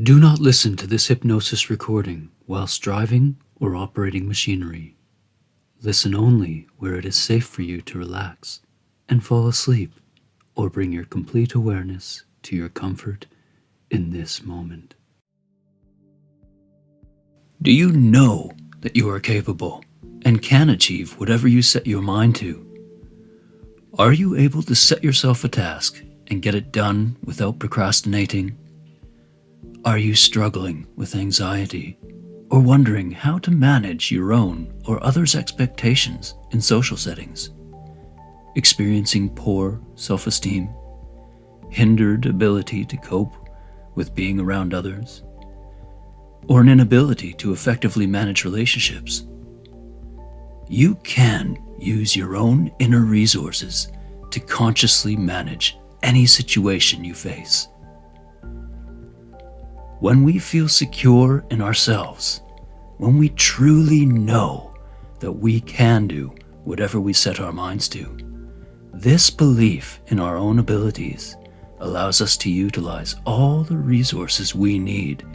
Do not listen to this hypnosis recording whilst driving or operating machinery. Listen only where it is safe for you to relax and fall asleep, or bring your complete awareness to your comfort in this moment. Do you know that you are capable and can achieve whatever you set your mind to? Are you able to set yourself a task and get it done without procrastinating? Are you struggling with anxiety or wondering how to manage your own or others' expectations in social settings? Experiencing poor self-esteem, hindered ability to cope with being around others, or an inability to effectively manage relationships? You can use your own inner resources to consciously manage any situation you face. When we feel secure in ourselves, when we truly know that we can do whatever we set our minds to, this belief in our own abilities allows us to utilize all the resources we need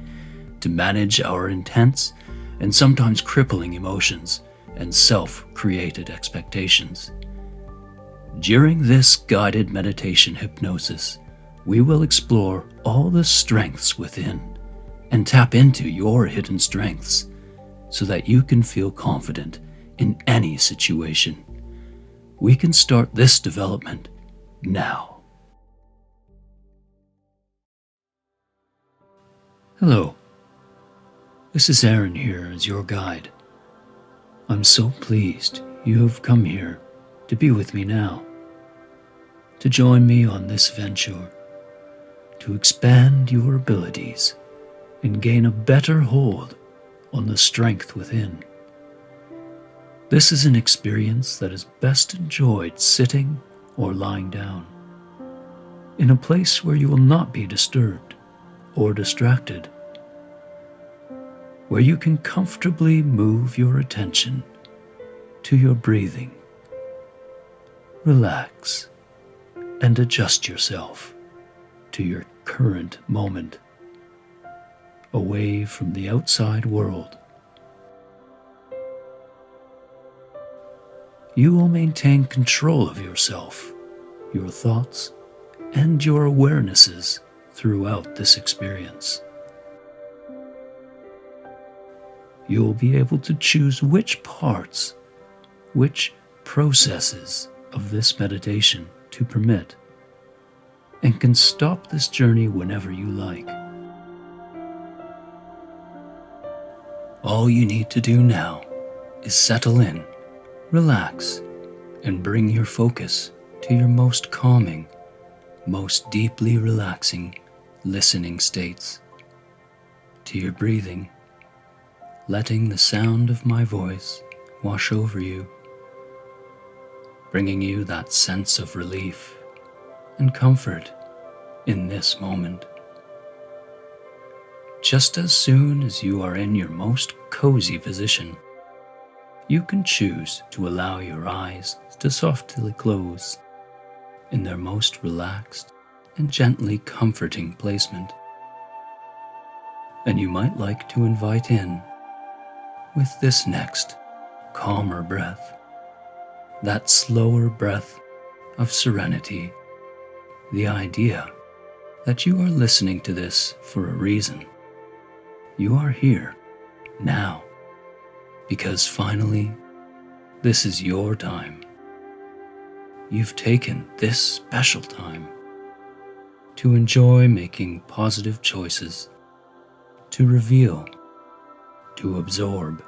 to manage our intense and sometimes crippling emotions and self-created expectations. During this guided meditation hypnosis, we will explore all the strengths within and tap into your hidden strengths so that you can feel confident in any situation. We can start this development now. Hello, this is Aaron here as your guide. I'm so pleased you have come here to be with me now, to join me on this venture, to expand your abilities and gain a better hold on the strength within. This is an experience that is best enjoyed sitting or lying down, in a place where you will not be disturbed or distracted, where you can comfortably move your attention to your breathing. Relax and adjust yourself to your current moment, away from the outside world. You will maintain control of yourself, your thoughts, and your awarenesses throughout this experience. You will be able to choose which parts, which processes of this meditation to permit, and can stop this journey whenever you like. All you need to do now is settle in, relax, and bring your focus to your most calming, most deeply relaxing listening states, to your breathing, letting the sound of my voice wash over you, bringing you that sense of relief and comfort in this moment. Just as soon as you are in your most cozy position, you can choose to allow your eyes to softly close in their most relaxed and gently comforting placement. And you might like to invite in, with this next calmer breath, that slower breath of serenity, the idea that you are listening to this for a reason. You are here now because finally this is your time. You've taken this special time to enjoy making positive choices, to reveal, to absorb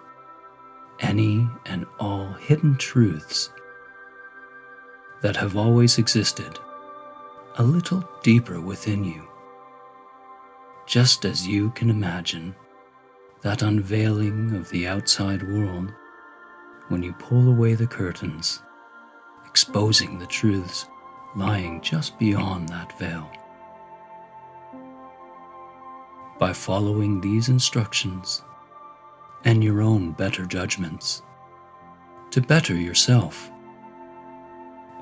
any and all hidden truths that have always existed a little deeper within you. Just as you can imagine that unveiling of the outside world when you pull away the curtains, exposing the truths lying just beyond that veil. By following these instructions and your own better judgments to better yourself.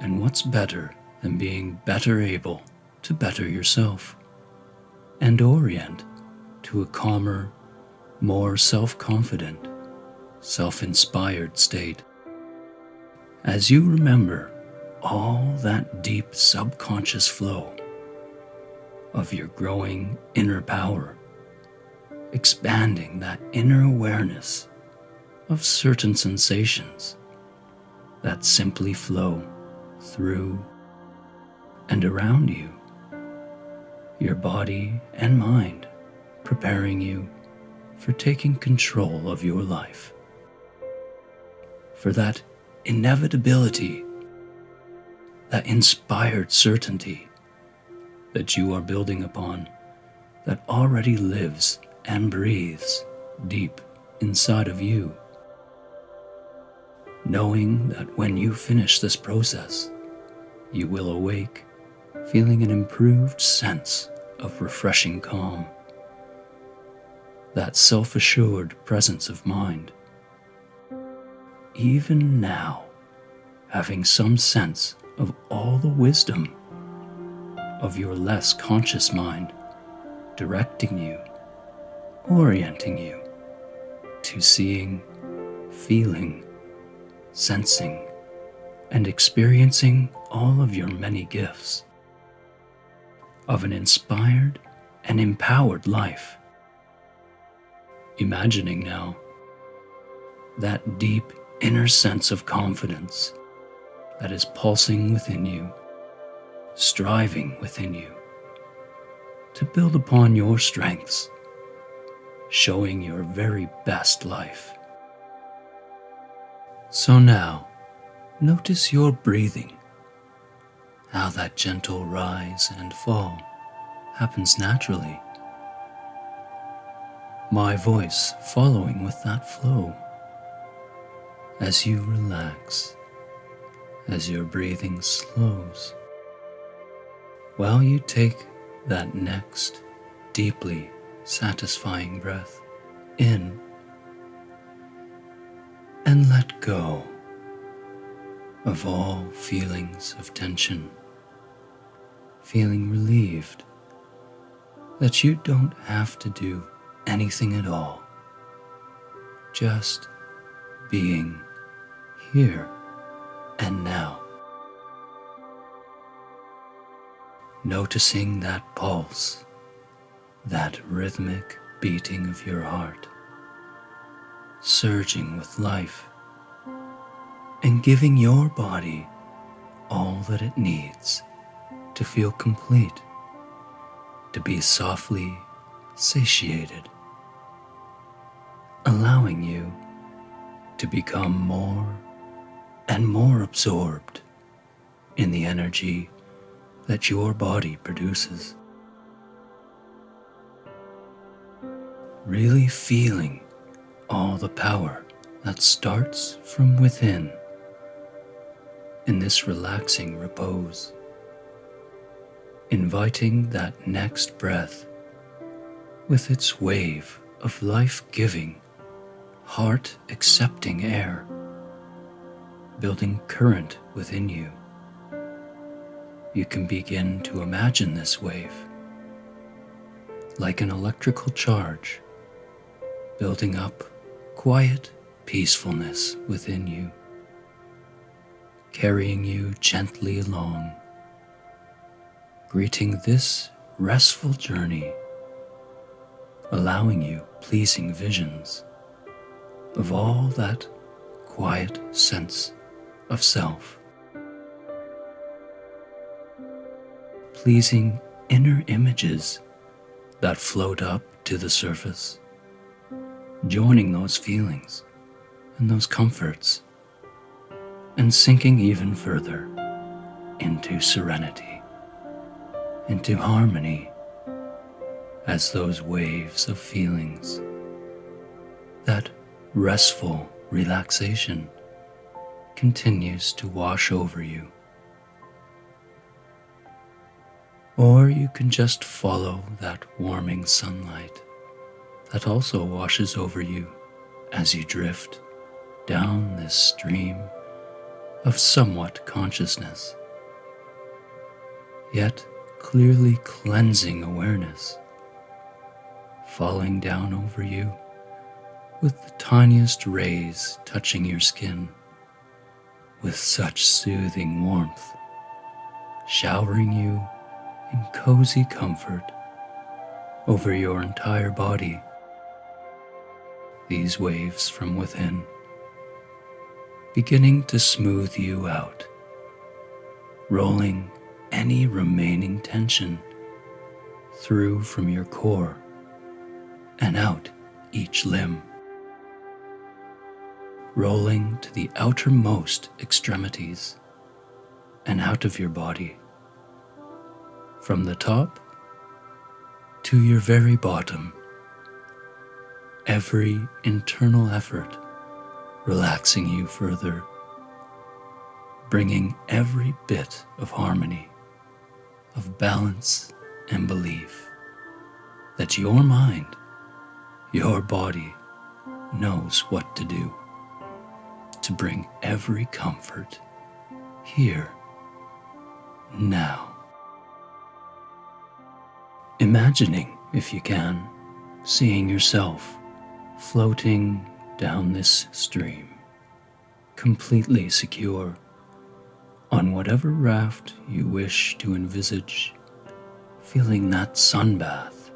And what's better than being better able to better yourself and orient to a calmer, more self-confident, self-inspired state as you remember all that deep subconscious flow of your growing inner power, expanding that inner awareness of certain sensations that simply flow through and around you, your body and mind, preparing you for taking control of your life, for that inevitability, that inspired certainty that you are building upon, that already lives and breathes deep inside of you, knowing that when you finish this process, you will awake feeling an improved sense of refreshing calm, that self-assured presence of mind, even now having some sense of all the wisdom of your less conscious mind directing you, orienting you to seeing, feeling, sensing, and experiencing all of your many gifts of an inspired and empowered life. Imagining now that deep inner sense of confidence that is pulsing within you, striving within you to build upon your strengths, showing your very best life. So now, notice your breathing, how that gentle rise and fall happens naturally. My voice following with that flow as you relax, as your breathing slows, while you take that next deeply satisfying breath in and let go of all feelings of tension, feeling relieved that you don't have to do anything at all, just being here and now. Noticing that pulse, that rhythmic beating of your heart, surging with life, and giving your body all that it needs to feel complete, to be softly satiated, allowing you to become more and more absorbed in the energy that your body produces. Really feeling all the power that starts from within in this relaxing repose, inviting that next breath with its wave of life-giving, heart-accepting air, building current within you. You can begin to imagine this wave like an electrical charge, building up quiet peacefulness within you, carrying you gently along, greeting this restful journey, allowing you pleasing visions of all that quiet sense of self, pleasing inner images that float up to the surface, joining those feelings and those comforts, and sinking even further into serenity, into harmony, as those waves of feelings, that restful relaxation continues to wash over you. Or you can just follow that warming sunlight that also washes over you as you drift down this stream of somewhat consciousness, yet clearly cleansing awareness, falling down over you with the tiniest rays touching your skin with such soothing warmth, showering you in cozy comfort over your entire body. These waves from within, beginning to smooth you out, rolling any remaining tension through from your core and out each limb, rolling to the outermost extremities and out of your body, from the top to your very bottom, every internal effort relaxing you further, bringing every bit of harmony, of balance and belief that your mind, your body knows what to do to bring every comfort here, now. Imagining, if you can, seeing yourself floating down this stream, completely secure on whatever raft you wish to envisage, feeling that sun bath,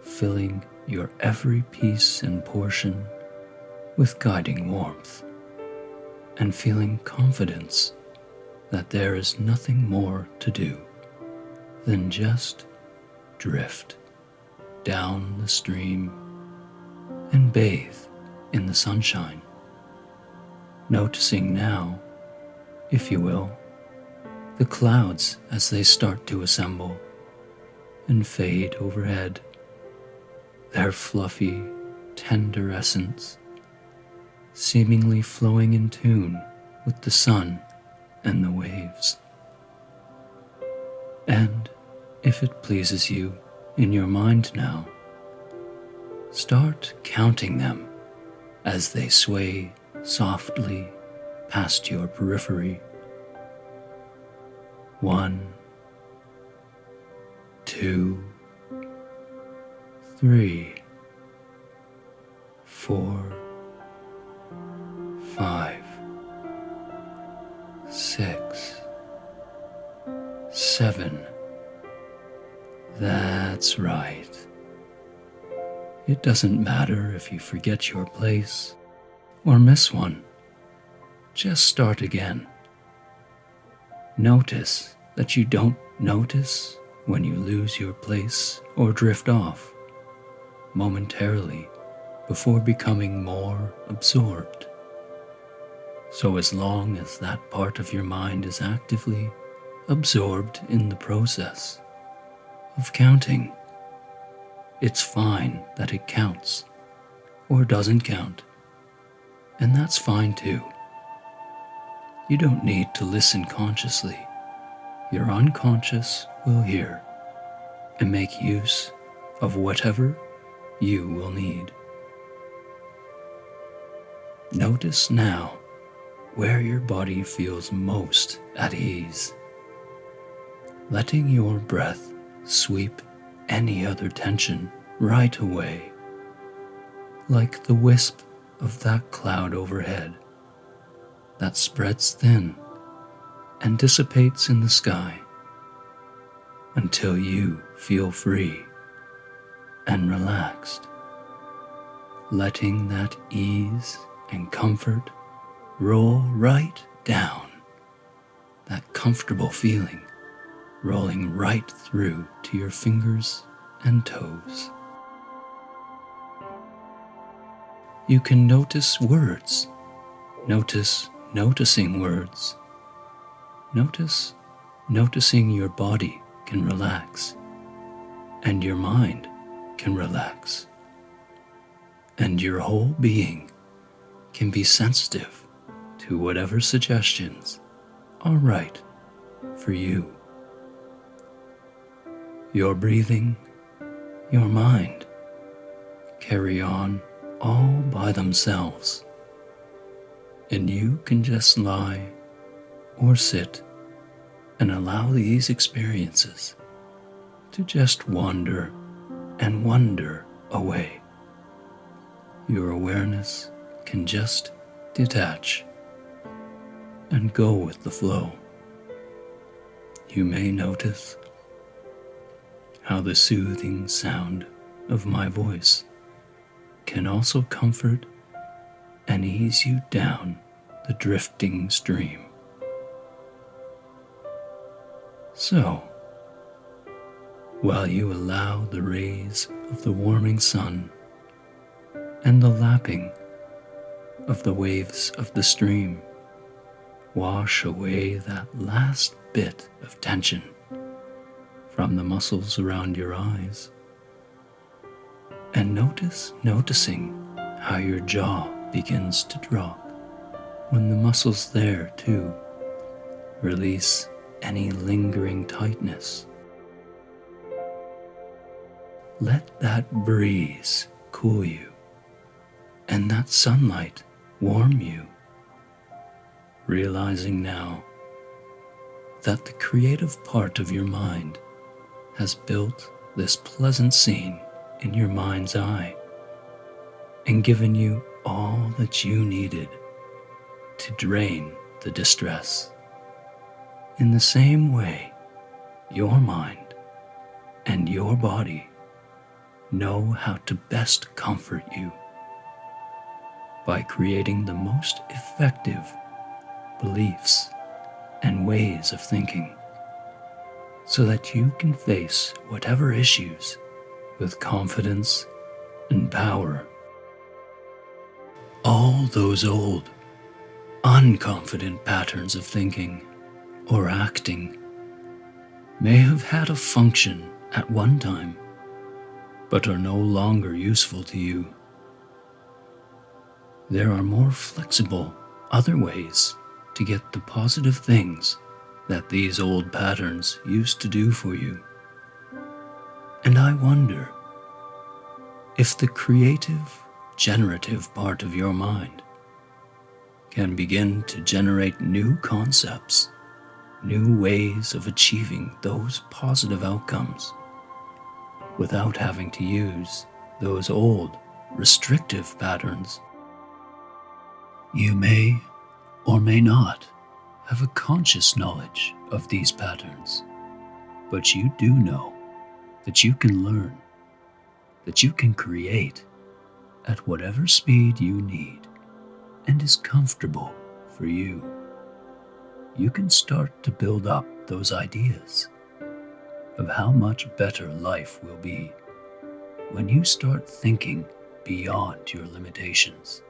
filling your every piece and portion with guiding warmth, and feeling confidence that there is nothing more to do than just drift down the stream and bathe in the sunshine, noticing now, if you will, the clouds as they start to assemble and fade overhead, their fluffy, tender essence seemingly flowing in tune with the sun and the waves. And if it pleases you in your mind now, start counting them as they sway softly past your periphery. 1, 2, 3, 4, 5, 6, 7. That's right. It doesn't matter if you forget your place or miss one. Just start again. Notice that you don't notice when you lose your place or drift off momentarily before becoming more absorbed. So as long as that part of your mind is actively absorbed in the process of counting, it's fine that it counts or doesn't count, and that's fine too. You don't need to listen consciously. Your unconscious will hear and make use of whatever you will need. Notice now where your body feels most at ease, letting your breath sweep any other tension right away, like the wisp of that cloud overhead that spreads thin and dissipates in the sky until you feel free and relaxed, letting that ease and comfort roll right down, that comfortable feeling rolling right through to your fingers and toes. You can notice words, noticing words. Noticing your body can relax, and your mind can relax, and your whole being can be sensitive to whatever suggestions are right for you. Your breathing, your mind, carry on all by themselves, and you can just lie or sit and allow these experiences to just wander and wonder away. Your awareness can just detach and go with the flow. You may notice how the soothing sound of my voice can also comfort and ease you down the drifting stream. So, while you allow the rays of the warming sun and the lapping of the waves of the stream wash away that last bit of tension from the muscles around your eyes, and noticing how your jaw begins to drop when the muscles there too release any lingering tightness. Let that breeze cool you and that sunlight warm you, realizing now that the creative part of your mind has built this pleasant scene in your mind's eye and given you all that you needed to drain the distress. In the same way, your mind and your body know how to best comfort you by creating the most effective beliefs and ways of thinking, so that you can face whatever issues with confidence and power. All those old, unconfident patterns of thinking or acting may have had a function at one time, but are no longer useful to you. There are more flexible other ways to get the positive things that these old patterns used to do for you. And I wonder if the creative, generative part of your mind can begin to generate new concepts, new ways of achieving those positive outcomes without having to use those old, restrictive patterns. You may or may not have a conscious knowledge of these patterns, but you do know that you can learn, that you can create at whatever speed you need and is comfortable for you. You can start to build up those ideas of how much better life will be when you start thinking beyond your limitations.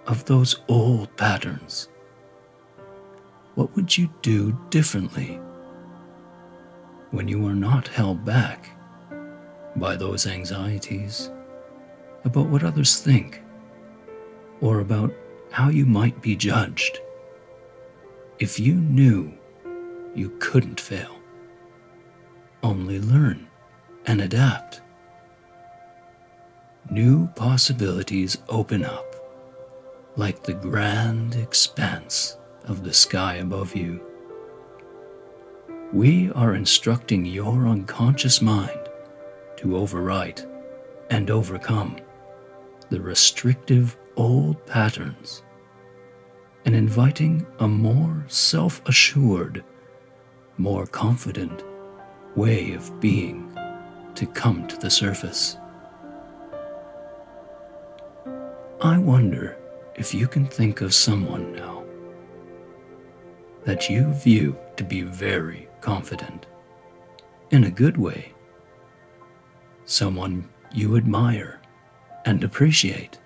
Of those old patterns, what would you do differently when you are not held back by those anxieties about what others think or about how you might be judged? If you knew you couldn't fail, only learn and adapt, new possibilities open up like the grand expanse of the sky above you. We are instructing your unconscious mind to overwrite and overcome the restrictive old patterns and inviting a more self-assured, more confident way of being to come to the surface. I wonder if you can think of someone now that you view to be very confident, in a good way, someone you admire and appreciate.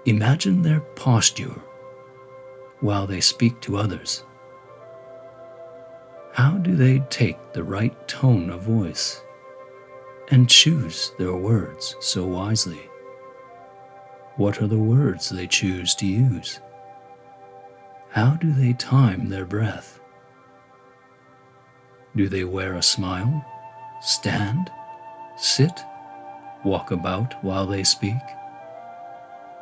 Imagine their posture while they speak to others. How do they take the right tone of voice and choose their words so wisely? What are the words they choose to use? How do they time their breath? Do they wear a smile, stand, sit, walk about while they speak?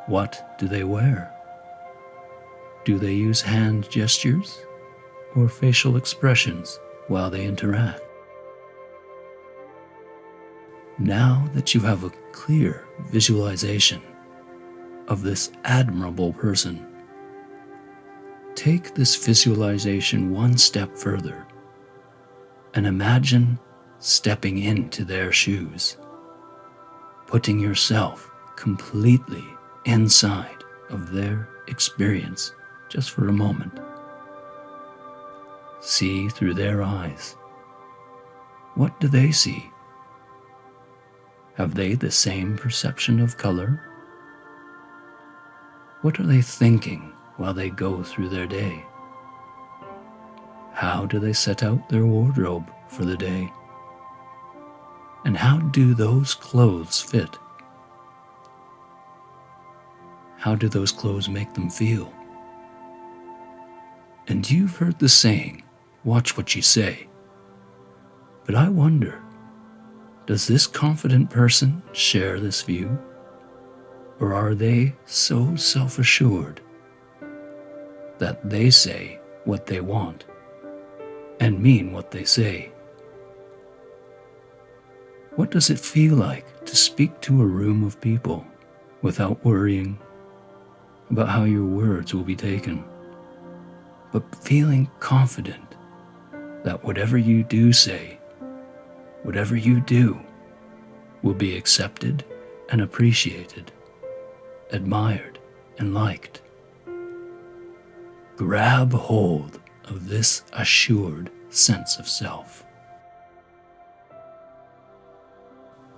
What do they wear? Do they use hand gestures or facial expressions while they interact? Now that you have a clear visualization of this admirable person, take this visualization one step further and imagine stepping into their shoes, putting yourself completely inside of their experience just for a moment. See through their eyes. What do they see? Have they the same perception of color? What are they thinking while they go through their day? How do they set out their wardrobe for the day? And how do those clothes fit? How do those clothes make them feel? And you've heard the saying, watch what you say. But I wonder, does this confident person share this view? Or are they so self-assured that they say what they want and mean what they say? What does it feel like to speak to a room of people without worrying about how your words will be taken, but feeling confident that whatever you do say, whatever you do, will be accepted and appreciated, admired and liked? Grab hold of this assured sense of self.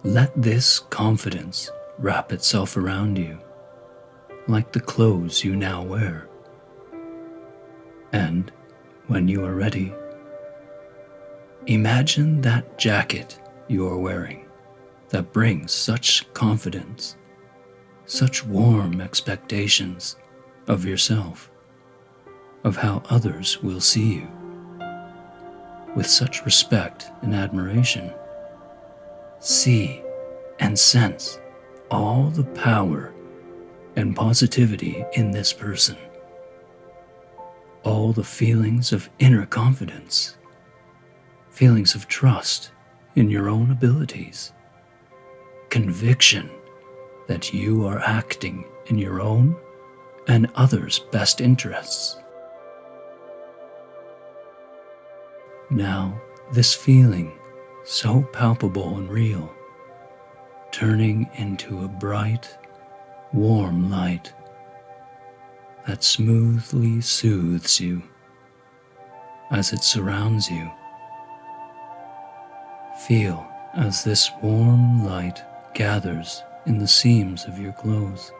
Let this confidence wrap itself around you, like the clothes you now wear. And when you are ready, imagine that jacket you are wearing that brings such confidence, such warm expectations of yourself, of how others will see you, with such respect and admiration. See and sense all the power and positivity in this person, all the feelings of inner confidence, feelings of trust in your own abilities, conviction that you are acting in your own and others' best interests. Now, this feeling, so palpable and real, turning into a bright, warm light that smoothly soothes you as it surrounds you. Feel as this warm light gathers in the seams of your clothes,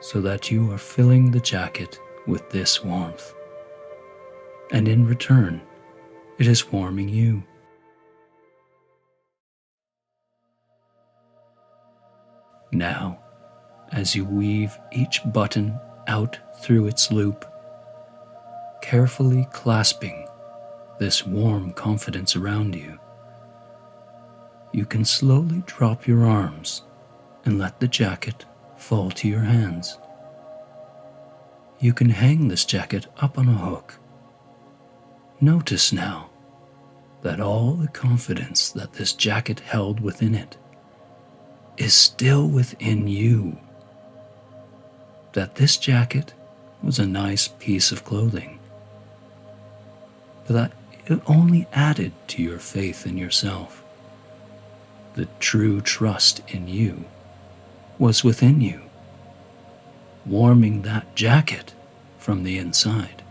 so that you are filling the jacket with this warmth, and in return, it is warming you. Now, as you weave each button out through its loop, carefully clasping this warm confidence around you, you can slowly drop your arms and let the jacket fall to your hands. You can hang this jacket up on a hook. Notice now that all the confidence that this jacket held within it is still within you. That this jacket was a nice piece of clothing, but that it only added to your faith in yourself. The true trust in you was within you, warming that jacket from the inside.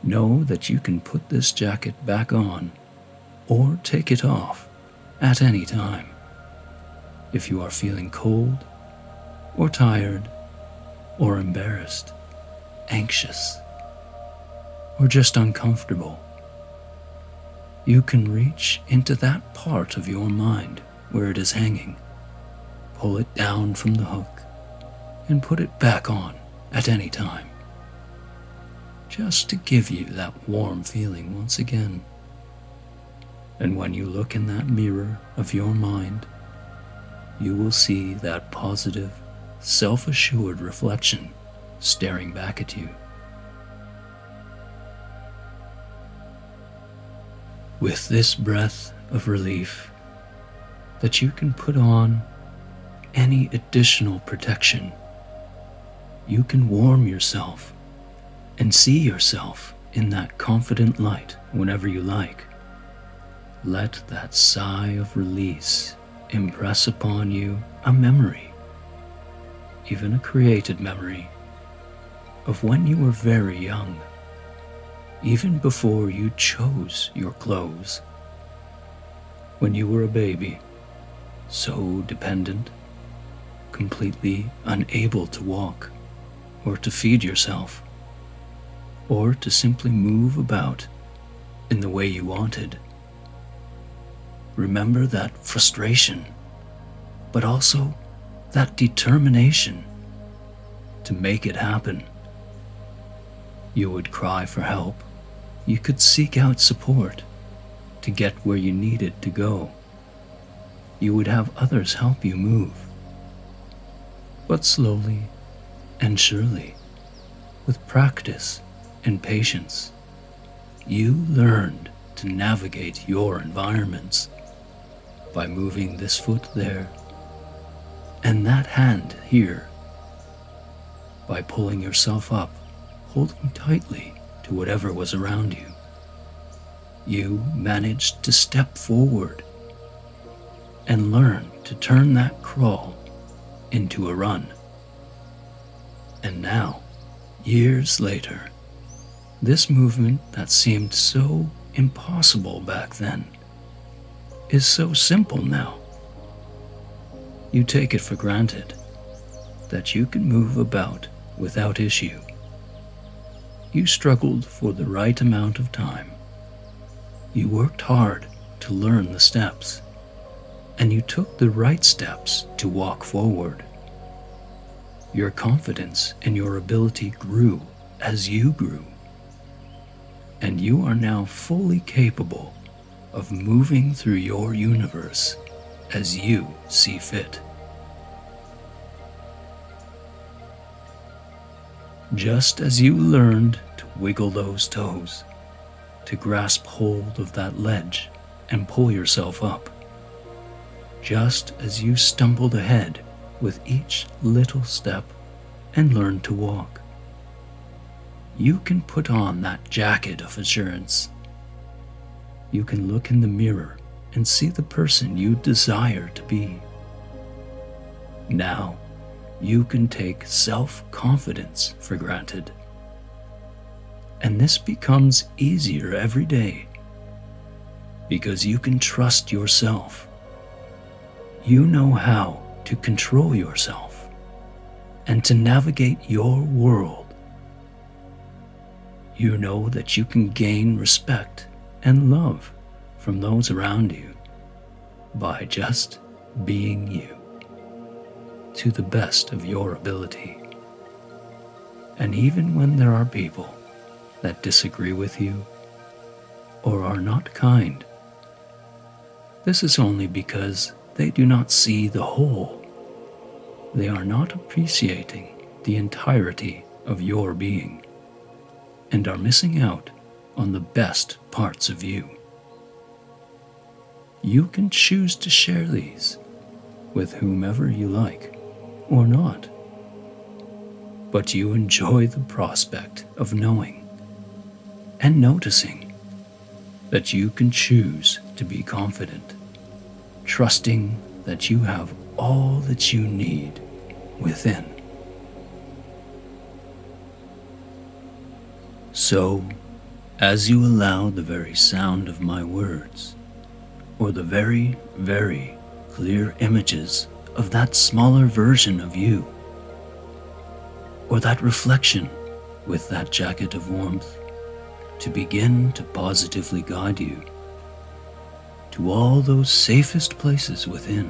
Know that you can put this jacket back on or take it off at any time if you are feeling cold or tired or embarrassed, anxious, or just uncomfortable. You can reach into that part of your mind where it is hanging, pull it down from the hook, and put it back on at any time, just to give you that warm feeling once again. And when you look in that mirror of your mind, you will see that positive, self-assured reflection staring back at you. With this breath of relief that you can put on any additional protection. You can warm yourself and see yourself in that confident light whenever you like. Let that sigh of release impress upon you a memory, even a created memory, of when you were very young, even before you chose your clothes, when you were a baby, so dependent, completely unable to walk, or to feed yourself, or to simply move about in the way you wanted. Remember that frustration, but also that determination to make it happen. You would cry for help. You could seek out support to get where you needed to go. You would have others help you move. But slowly and surely, with practice and patience, you learned to navigate your environments by moving this foot there and that hand here, by pulling yourself up, holding tightly to whatever was around you. You managed to step forward and learn to turn that crawl into a run. And now, years later, this movement that seemed so impossible back then is so simple now. You take it for granted that you can move about without issue. You struggled for the right amount of time. You worked hard to learn the steps, and you took the right steps to walk forward. Your confidence in your ability grew as you grew, and you are now fully capable of moving through your universe as you see fit. Just as you learned to wiggle those toes, to grasp hold of that ledge and pull yourself up, just as you stumbled ahead with each little step and learned to walk, you can put on that jacket of assurance. You can look in the mirror and see the person you desire to be. Now, you can take self-confidence for granted. And this becomes easier every day because you can trust yourself. You know how to control yourself and to navigate your world. You know that you can gain respect and love from those around you by just being you to the best of your ability. And even when there are people that disagree with you or are not kind, this is only because they do not see the whole. They are not appreciating the entirety of your being and are missing out on the best parts of you. You can choose to share these with whomever you like or not, but you enjoy the prospect of knowing and noticing that you can choose to be confident, trusting that you have all that you need within. So, as you allow the very sound of my words, or the very, very clear images of that smaller version of you, or that reflection with that jacket of warmth, to begin to positively guide you to all those safest places within,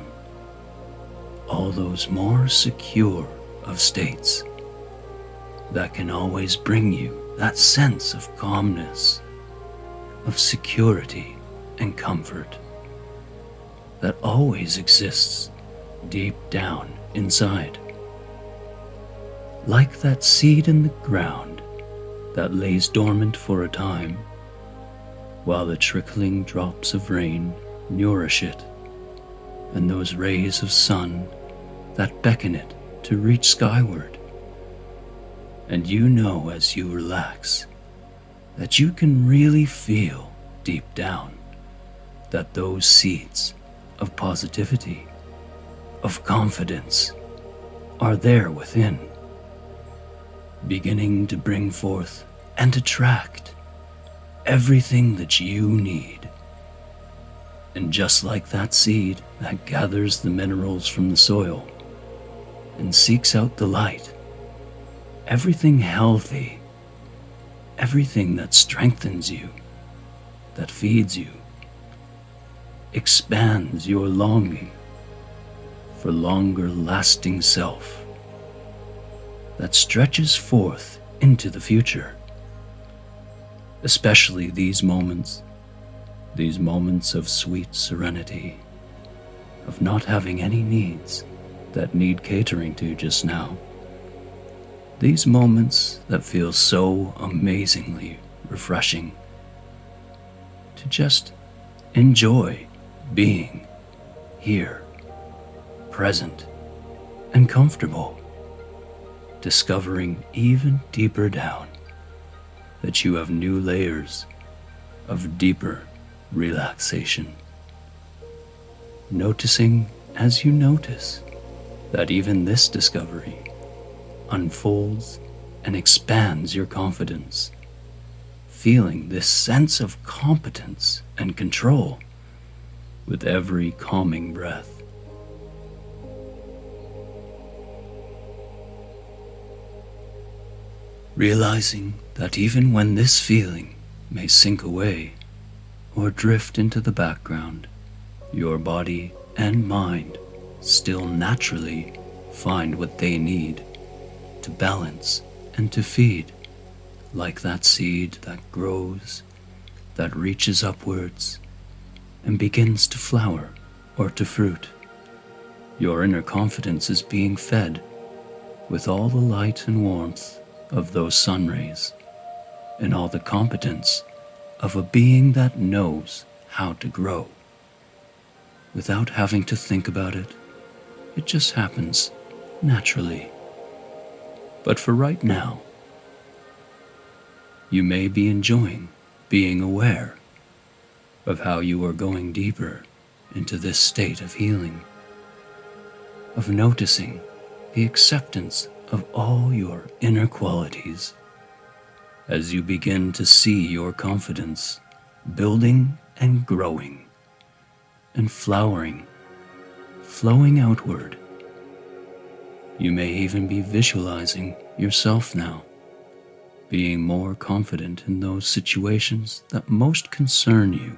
all those more secure of states that can always bring you that sense of calmness, of security and comfort that always exists deep down inside. Like that seed in the ground that lays dormant for a time, while the trickling drops of rain nourish it, and those rays of sun that beckon it to reach skyward. And you know as you relax that you can really feel deep down that those seeds of positivity, of confidence, are there within, beginning to bring forth and attract everything that you need. And just like that seed that gathers the minerals from the soil and seeks out the light, everything healthy, everything that strengthens you, that feeds you, expands your longing for longer lasting self, that stretches forth into the future. Especially these moments of sweet serenity, of not having any needs that need catering to just now. These moments that feel so amazingly refreshing to just enjoy being here, present and comfortable, discovering even deeper down that you have new layers of deeper relaxation. Noticing as you notice that even this discovery unfolds and expands your confidence, feeling this sense of competence and control with every calming breath. Realizing that even when this feeling may sink away or drift into the background, your body and mind still naturally find what they need to balance and to feed, like that seed that grows, that reaches upwards and begins to flower or to fruit. Your inner confidence is being fed with all the light and warmth of those sun rays, and all the competence of a being that knows how to grow. Without having to think about it, it just happens naturally. But for right now, you may be enjoying being aware of how you are going deeper into this state of healing, of noticing the acceptance of all your inner qualities as you begin to see your confidence building and growing and flowering, flowing outward. You may even be visualizing yourself now, being more confident in those situations that most concern you,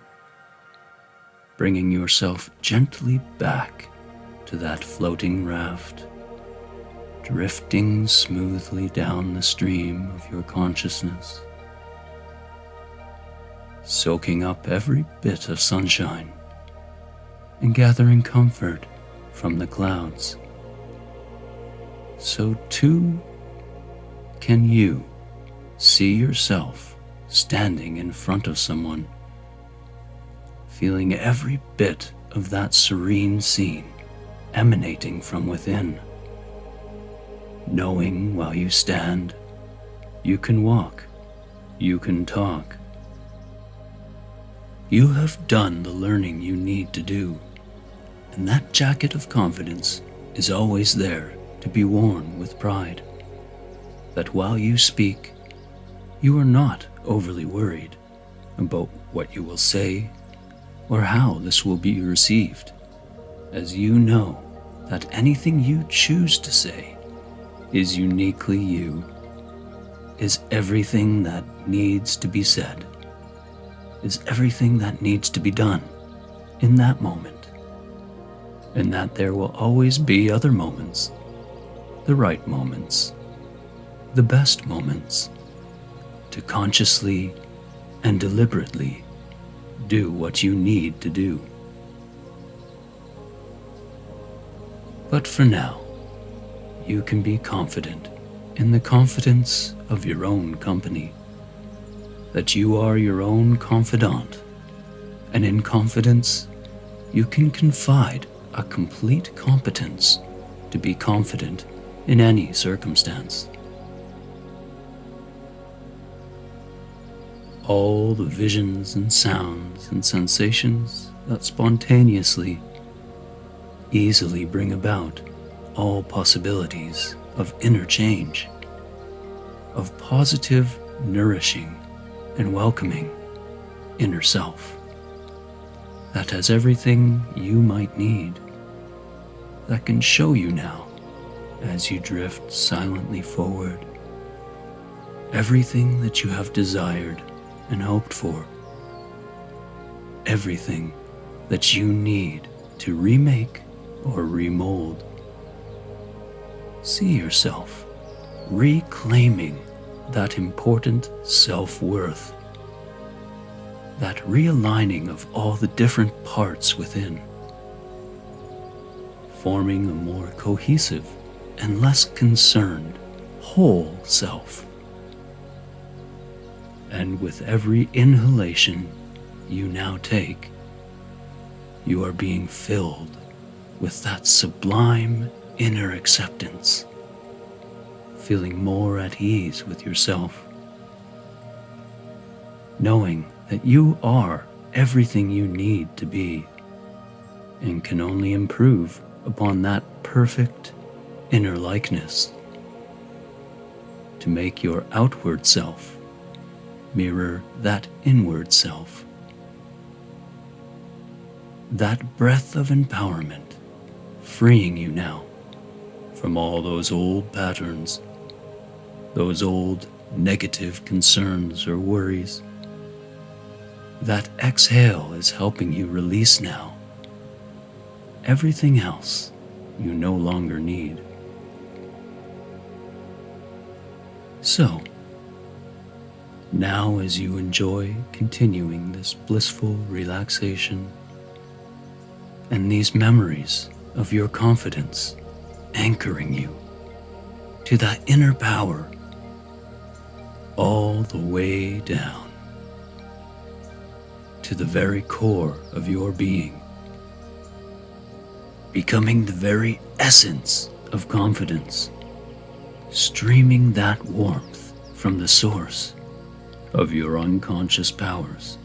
bringing yourself gently back to that floating raft, drifting smoothly down the stream of your consciousness, soaking up every bit of sunshine and gathering comfort from the clouds. So too can you see yourself standing in front of someone, feeling every bit of that serene scene emanating from within, knowing while you stand, you can walk, you can talk. You have done the learning you need to do, and that jacket of confidence is always there to be worn with pride, that while you speak, you are not overly worried about what you will say or how this will be received, as you know that anything you choose to say is uniquely you, is everything that needs to be said, is everything that needs to be done in that moment, and that there will always be other moments, the right moments, the best moments, to consciously and deliberately do what you need to do. But for now, you can be confident in the confidence of your own company, that you are your own confidant, and in confidence you can confide a complete competence to be confident in any circumstance. All the visions and sounds and sensations that spontaneously, easily bring about all possibilities of inner change, of positive, nourishing, and welcoming inner self, that has everything you might need, that can show you now as you drift silently forward, everything that you have desired and hoped for, everything that you need to remake or remold. See yourself reclaiming that important self-worth, that realigning of all the different parts within, forming a more cohesive and less concerned whole self. And with every inhalation you now take, you are being filled with that sublime inner acceptance, feeling more at ease with yourself, knowing that you are everything you need to be and can only improve upon that perfect inner likeness to make your outward self mirror that inward self. That breath of empowerment freeing you now from all those old patterns, those old negative concerns or worries. That exhale is helping you release now everything else you no longer need. So, now as you enjoy continuing this blissful relaxation and these memories of your confidence anchoring you to that inner power all the way down to the very core of your being, becoming the very essence of confidence, streaming that warmth from the source of your unconscious powers,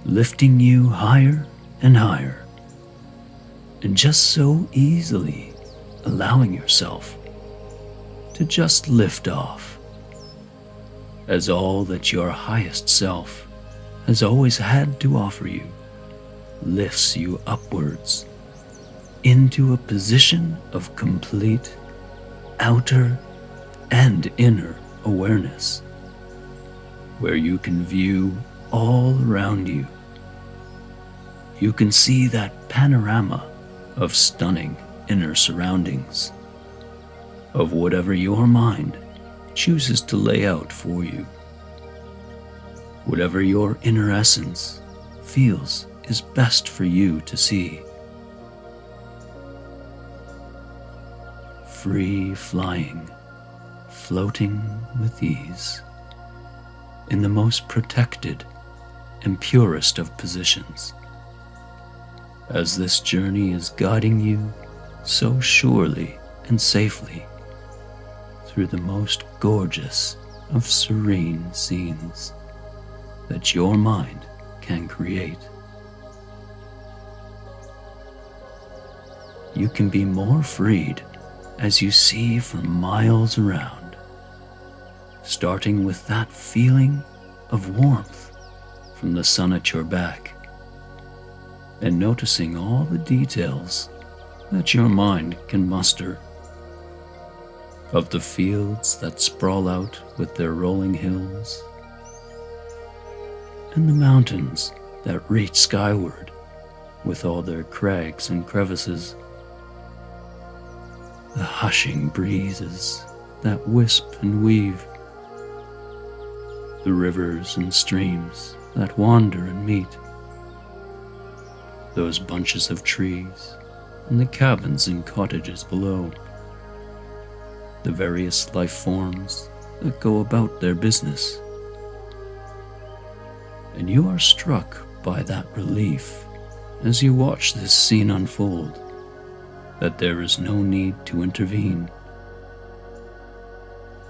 lifting you higher and higher, and just so easily allowing yourself to just lift off, as all that your highest self has always had to offer you lifts you upwards into a position of complete outer and inner awareness, where you can view all around you. You can see that panorama of stunning inner surroundings, of whatever your mind chooses to lay out for you, whatever your inner essence feels is best for you to see. Free flying, floating with ease, in the most protected and purest of positions, as this journey is guiding you so surely and safely through the most gorgeous of serene scenes that your mind can create. You can be more freed as you see for miles around, starting with that feeling of warmth from the sun at your back, and noticing all the details that your mind can muster, of the fields that sprawl out with their rolling hills, and the mountains that reach skyward with all their crags and crevices, the hushing breezes that wisp and weave, the rivers and streams that wander and meet, those bunches of trees and the cabins and cottages below, the various life forms that go about their business. And you are struck by that relief as you watch this scene unfold that there is no need to intervene,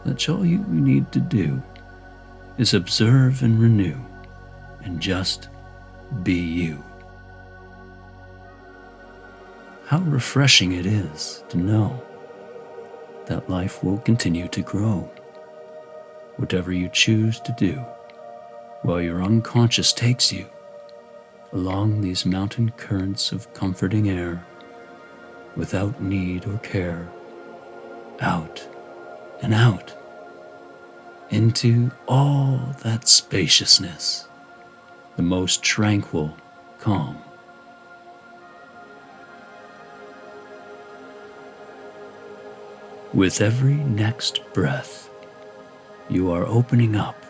that all you need to do is observe and renew and just be you. How refreshing it is to know that life will continue to grow, whatever you choose to do, while your unconscious takes you along these mountain currents of comforting air, without need or care, out and out, into all that spaciousness, the most tranquil calm. With every next breath, you are opening up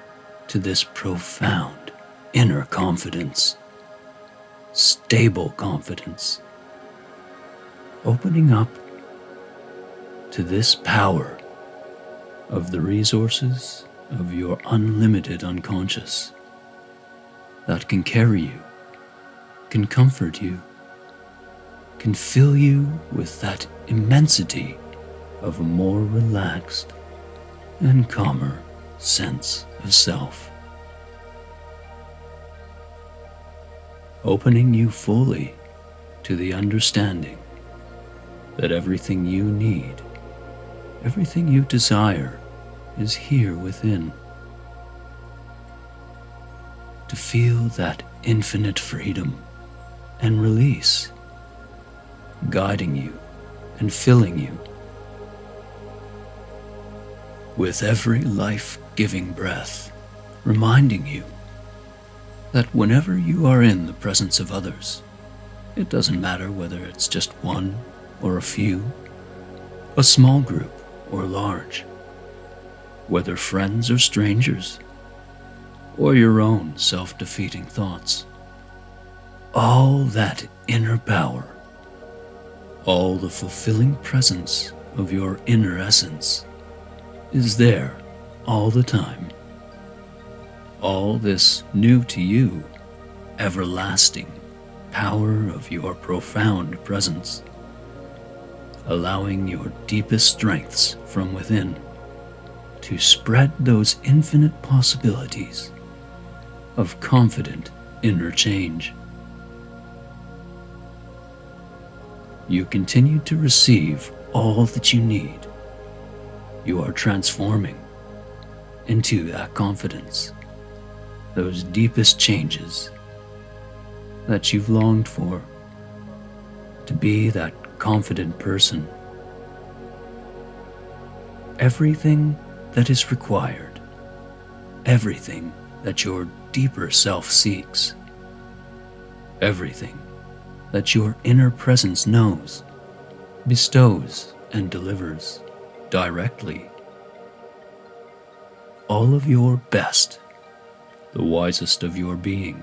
to this profound inner confidence, stable confidence, opening up to this power of the resources of your unlimited unconscious that can carry you, can comfort you, can fill you with that immensity of a more relaxed and calmer sense of self, opening you fully to the understanding that everything you need, everything you desire is here within. To feel that infinite freedom and release, guiding you and filling you. With every life-giving breath, reminding you that whenever you are in the presence of others, it doesn't matter whether it's just one or a few, a small group or large, whether friends or strangers, or your own self-defeating thoughts. All that inner power, all the fulfilling presence of your inner essence is there all the time. All this new to you, everlasting power of your profound presence, allowing your deepest strengths from within to spread those infinite possibilities of confident inner change. You continue to receive all that you need. You are transforming into that confidence, those deepest changes that you've longed for, to be that confident person. Everything that is required, everything that your deeper self seeks, everything that your inner presence knows, bestows and delivers directly. All of your best, the wisest of your being,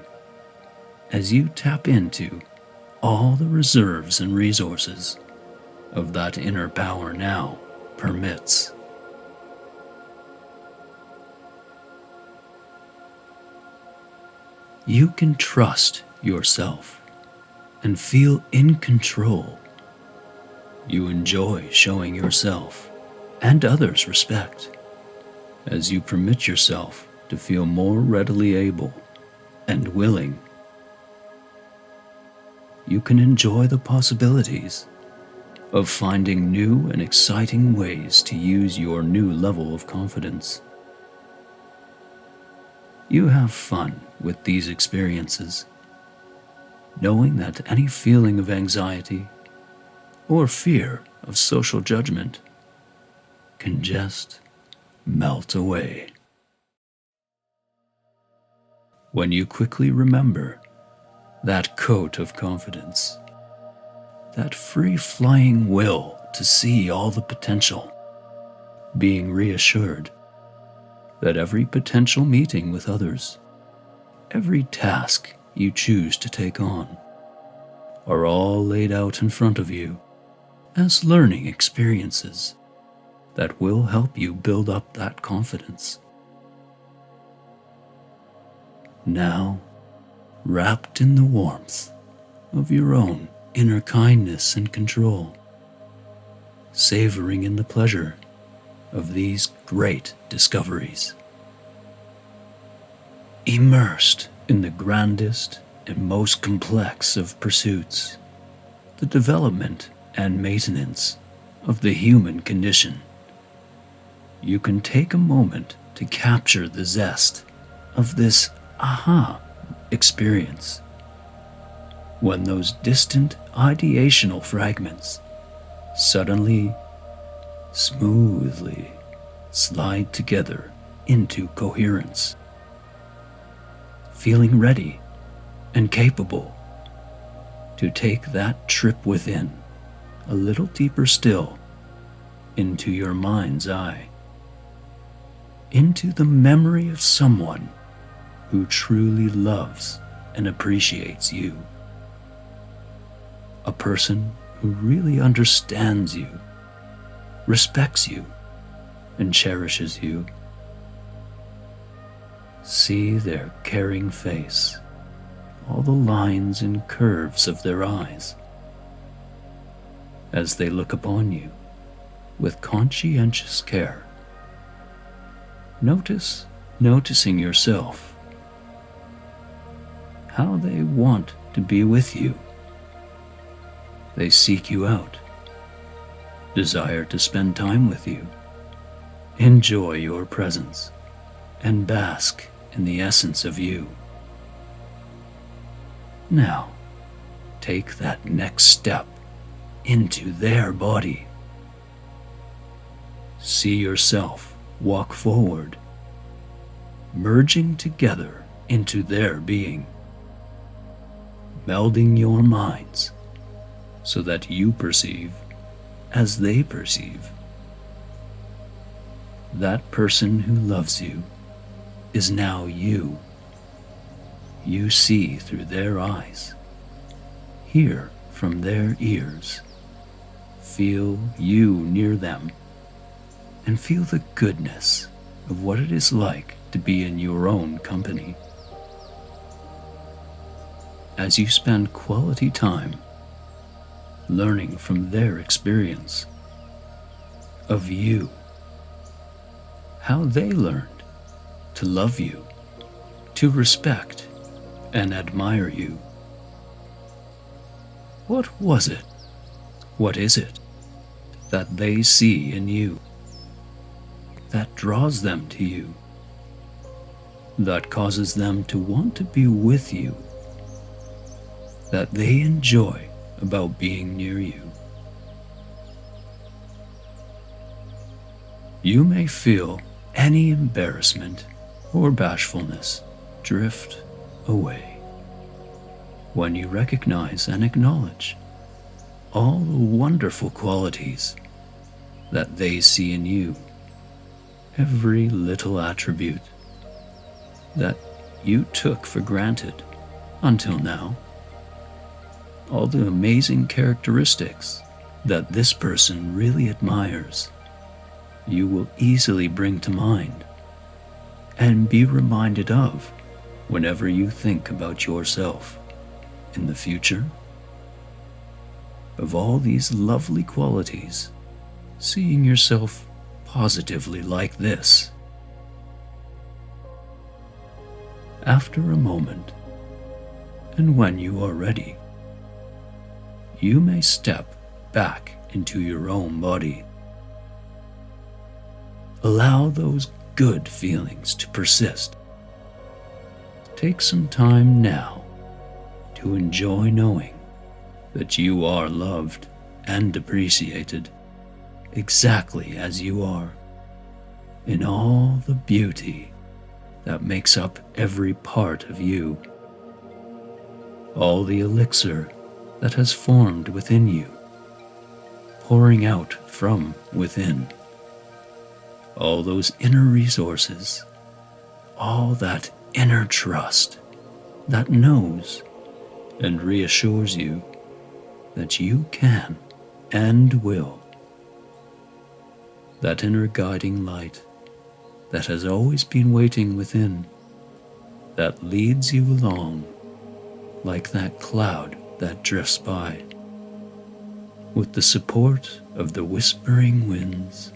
as you tap into all the reserves and resources of that inner power now permits. You can trust yourself and feel in control. You enjoy showing yourself and others respect as you permit yourself to feel more readily able and willing. You can enjoy the possibilities of finding new and exciting ways to use your new level of confidence. You have fun with these experiences, knowing that any feeling of anxiety or fear of social judgment can just melt away. When you quickly remember that coat of confidence, that free-flying will to see all the potential, being reassured that every potential meeting with others, every task you choose to take on, are all laid out in front of you as learning experiences that will help you build up that confidence. Now, wrapped in the warmth of your own inner kindness and control, savoring in the pleasure of these great discoveries. Immersed in the grandest and most complex of pursuits, the development and maintenance of the human condition, you can take a moment to capture the zest of this aha experience, when those distant ideational fragments suddenly, smoothly slide together into coherence, feeling ready and capable to take that trip within, a little deeper still, into your mind's eye, into the memory of someone who truly loves and appreciates you. A person who really understands you, respects you, and cherishes you. See their caring face, all the lines and curves of their eyes, as they look upon you with conscientious care. Noticing yourself, how they want to be with you. They seek you out, desire to spend time with you, enjoy your presence, and bask in the essence of you. Now, take that next step into their body. See yourself walk forward, merging together into their being, melding your minds so that you perceive as they perceive. That person who loves you is now you. You see through their eyes, hear from their ears, feel you near them, and feel the goodness of what it is like to be in your own company. As you spend quality time learning from their experience of you, how they learned to love you, to respect and admire you. What was it? What is it that they see in you that draws them to you, that causes them to want to be with you, that they enjoy about being near you? You may feel any embarrassment or bashfulness drift away when you recognize and acknowledge all the wonderful qualities that they see in you, every little attribute that you took for granted until now, all the amazing characteristics that this person really admires, you will easily bring to mind and be reminded of whenever you think about yourself in the future. Of all these lovely qualities, seeing yourself positively like this. After a moment, and when you are ready, you may step back into your own body. Allow those good feelings to persist. Take some time now to enjoy knowing that you are loved and appreciated exactly as you are, in all the beauty that makes up every part of you, all the elixir that has formed within you, pouring out from within, all those inner resources, all that inner trust that knows and reassures you that you can and will. That inner guiding light that has always been waiting within, that leads you along like that cloud that drifts by, with the support of the whispering winds,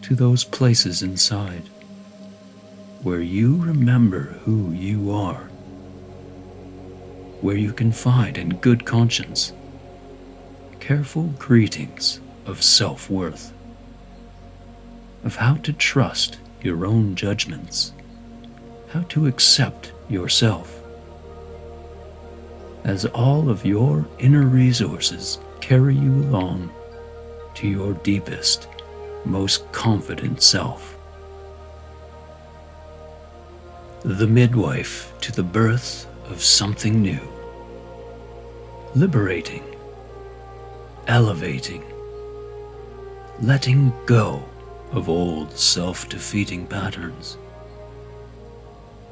to those places inside where you remember who you are, where you confide in good conscience, careful greetings of self-worth, of how to trust your own judgments, how to accept yourself, as all of your inner resources carry you along to your deepest, most confident self. The midwife to the birth of something new, liberating, elevating, letting go of old self-defeating patterns,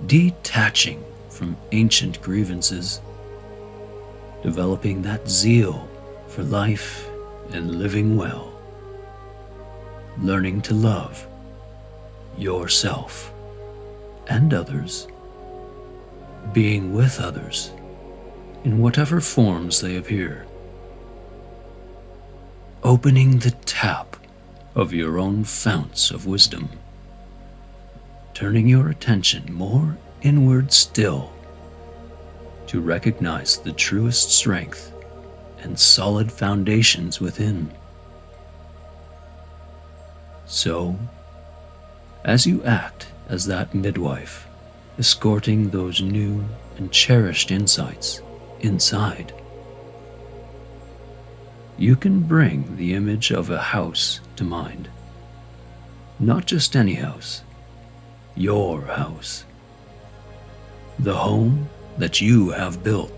detaching from ancient grievances, developing that zeal for life and living well, learning to love yourself and others, being with others in whatever forms they appear, opening the tap of your own founts of wisdom, turning your attention more inward still to recognize the truest strength and solid foundations within. So, as you act as that midwife, escorting those new and cherished insights inside, you can bring the image of a house to mind. Not just any house, your house. The home that you have built,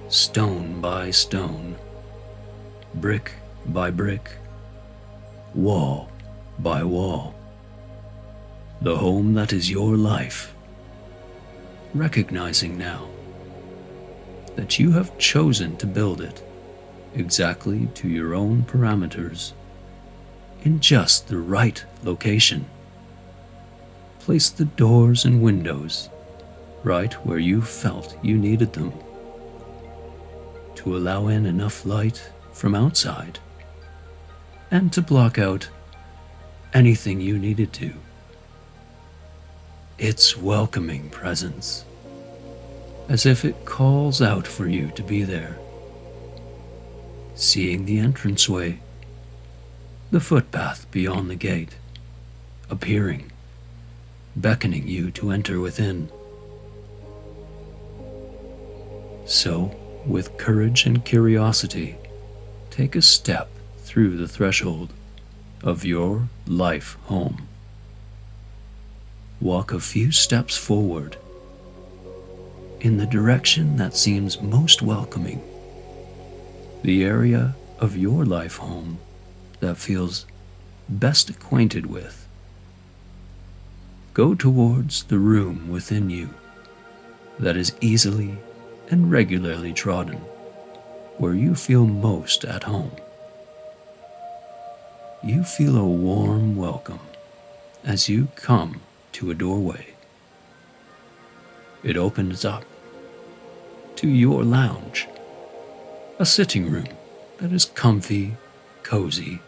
stone by stone, brick by brick, wall by wall. The home that is your life, recognizing now that you have chosen to build it exactly to your own parameters, in just the right location. Place the doors and windows right where you felt you needed them, to allow in enough light from outside and to block out anything you needed to. Its welcoming presence, as if it calls out for you to be there. Seeing the entranceway, the footpath beyond the gate, appearing, beckoning you to enter within. So, with courage and curiosity, take a step through the threshold of your life home. Walk a few steps forward in the direction that seems most welcoming, the area of your life home that feels best acquainted with. Go towards the room within you that is easily and regularly trodden, where you feel most at home. You feel a warm welcome as you come to a doorway. It opens up to your lounge, a sitting room that is comfy, cozy,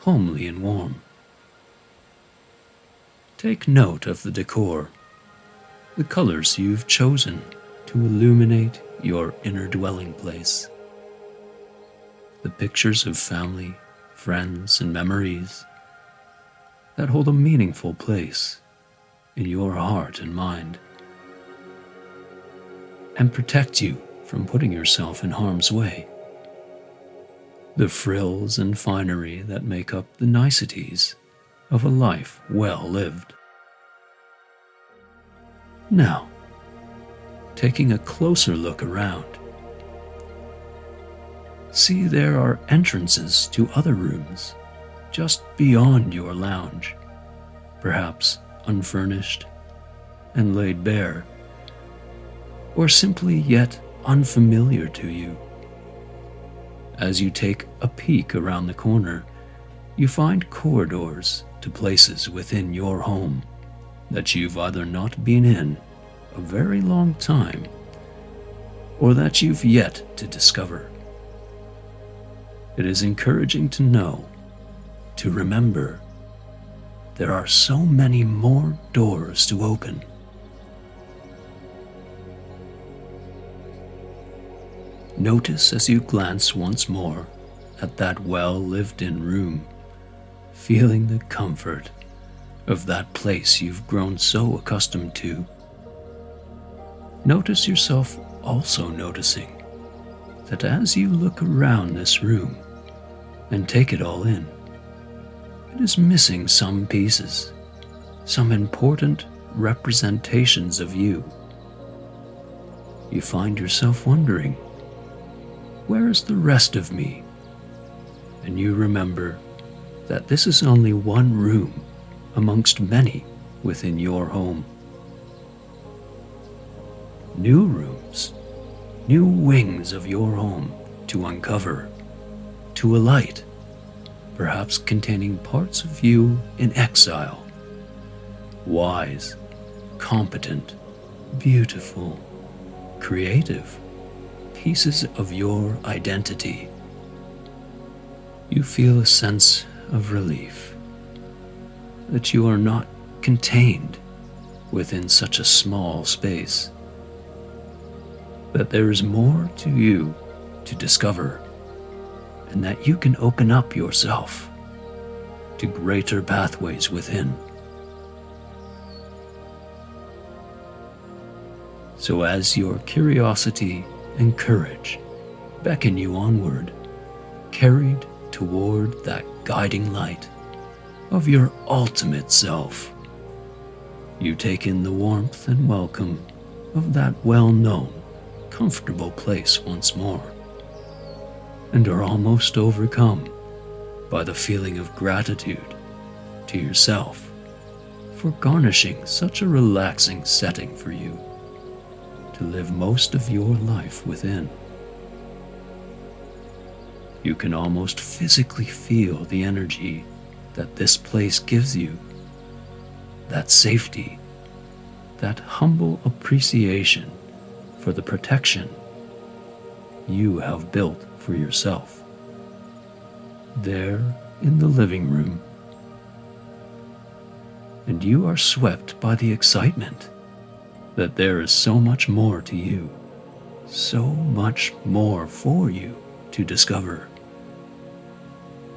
homely and warm. Take note of the decor, the colors you've chosen to illuminate your inner dwelling place, the pictures of family, friends, and memories that hold a meaningful place in your heart and mind, and protect you from putting yourself in harm's way. The frills and finery that make up the niceties of a life well lived. Now, taking a closer look around, see there are entrances to other rooms just beyond your lounge, perhaps unfurnished and laid bare, or simply yet unfamiliar to you. As you take a peek around the corner, you find corridors to places within your home that you've either not been in a very long time, or that you've yet to discover. It is encouraging to know, to remember, there are so many more doors to open. Notice as you glance once more at that well-lived-in room, feeling the comfort of that place you've grown so accustomed to. Notice yourself also noticing that as you look around this room and take it all in, it is missing some pieces, some important representations of you. You find yourself wondering, where is the rest of me? And you remember that this is only one room amongst many within your home. New rooms, new wings of your home to uncover, to alight, perhaps containing parts of you in exile, wise, competent, beautiful, creative, pieces of your identity. You feel a sense of relief that you are not contained within such a small space, that there is more to you to discover, and that you can open up yourself to greater pathways within. So as your curiosity and courage beckon you onward, carried toward that guiding light of your ultimate self, you take in the warmth and welcome of that well-known, comfortable place once more, and are almost overcome by the feeling of gratitude to yourself for garnishing such a relaxing setting for you to live most of your life within. You can almost physically feel the energy that this place gives you, that safety, that humble appreciation for the protection you have built for yourself. There in the living room, and you are swept by the excitement that there is so much more to you, so much more for you to discover.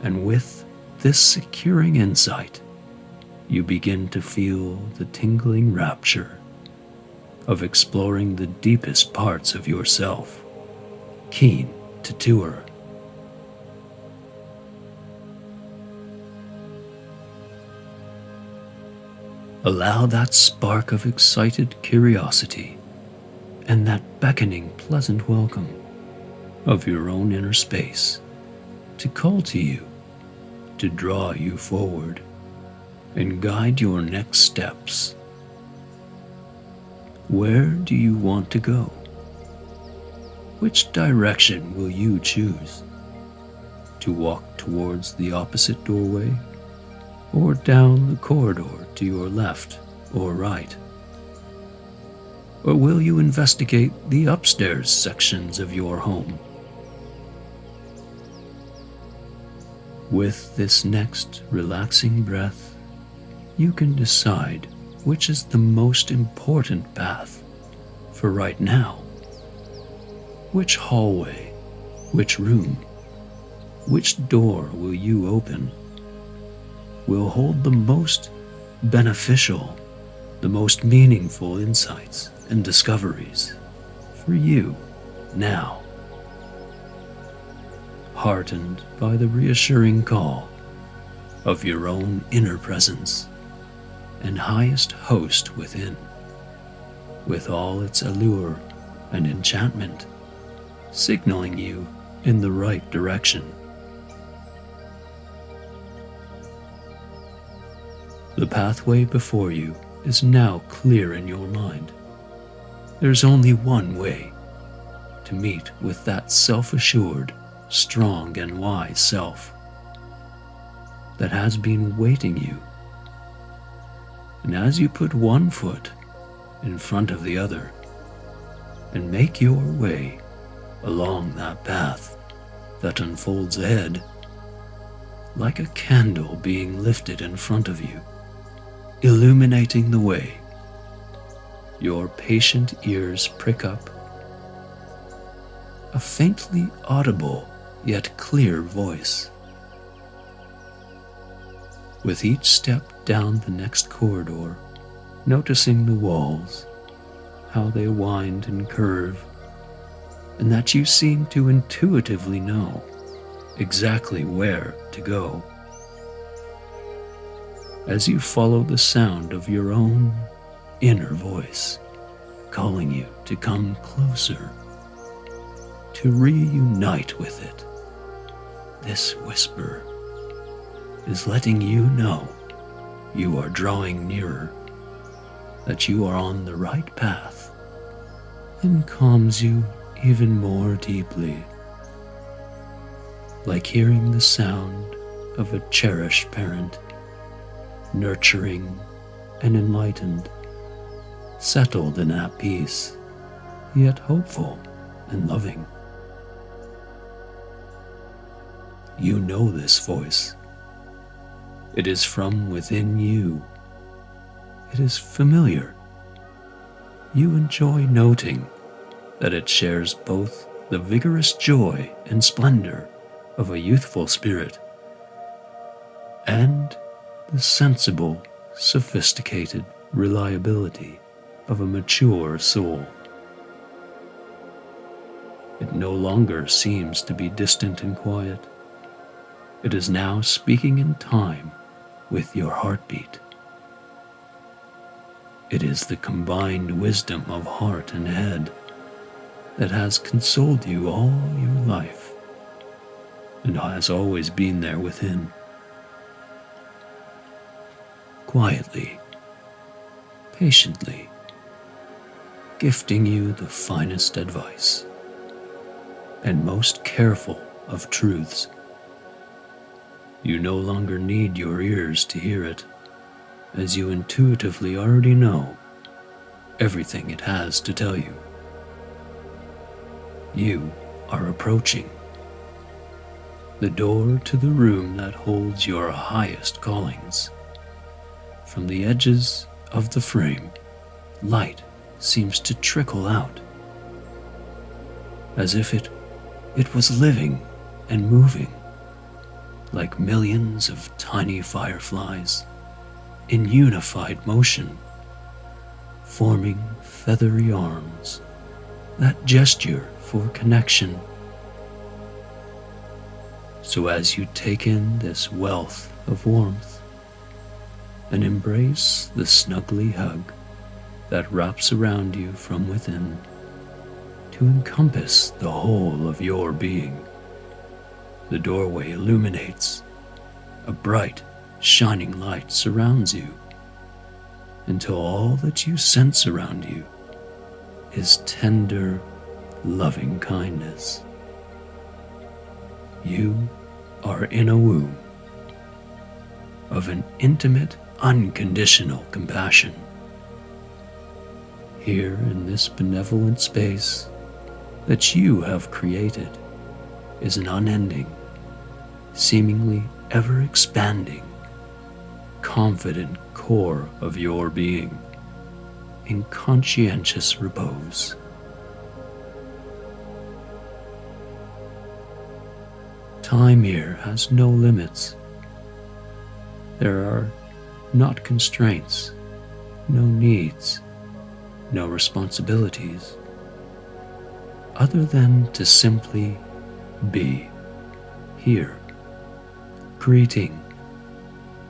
And with this securing insight, you begin to feel the tingling rapture of exploring the deepest parts of yourself, keen to tour. Allow that spark of excited curiosity and that beckoning pleasant welcome of your own inner space to call to you, to draw you forward and guide your next steps. Where do you want to go? Which direction will you choose? To walk towards the opposite doorway, or down the corridor to your left or right? Or will you investigate the upstairs sections of your home? With this next relaxing breath, you can decide which is the most important path for right now. Which hallway, which room, which door will you open? Will hold the most beneficial, the most meaningful insights and discoveries for you now. Heartened by the reassuring call of your own inner presence and highest host within, with all its allure and enchantment, signaling you in the right direction. The pathway before you is now clear in your mind. There's only one way to meet with that self-assured, strong and wise self that has been waiting you. And as you put one foot in front of the other and make your way along that path that unfolds ahead, like a candle being lifted in front of you, illuminating the way. Your patient ears prick up a faintly audible yet clear voice. With each step down the next corridor, noticing the walls, how they wind and curve, and that you seem to intuitively know exactly where to go. As you follow the sound of your own inner voice, calling you to come closer, to reunite with it, this whisper is letting you know you are drawing nearer, that you are on the right path, and calms you even more deeply, like hearing the sound of a cherished parent, nurturing and enlightened, settled and at peace, yet hopeful and loving. You know this voice. It is from within you. It is familiar. You enjoy noting that it shares both the vigorous joy and splendor of a youthful spirit and the sensible, sophisticated reliability of a mature soul. It no longer seems to be distant and quiet. It is now speaking in time with your heartbeat. It is the combined wisdom of heart and head that has consoled you all your life and has always been there within, quietly, patiently, gifting you the finest advice and most careful of truths. You no longer need your ears to hear it, as you intuitively already know everything it has to tell you. You are approaching the door to the room that holds your highest callings. From the edges of the frame, light seems to trickle out, as if it was living and moving, like millions of tiny fireflies in unified motion, forming feathery arms that gesture for connection. So as you take in this wealth of warmth and embrace the snuggly hug that wraps around you from within to encompass the whole of your being, the doorway illuminates. A bright, shining light surrounds you until all that you sense around you is tender, loving kindness. You are in a womb of an intimate, unconditional compassion. Here in this benevolent space that you have created is an unending, seemingly ever-expanding, confident core of your being in conscientious repose. Time here has no limits. There are not constraints, no needs, no responsibilities, other than to simply be here, greeting,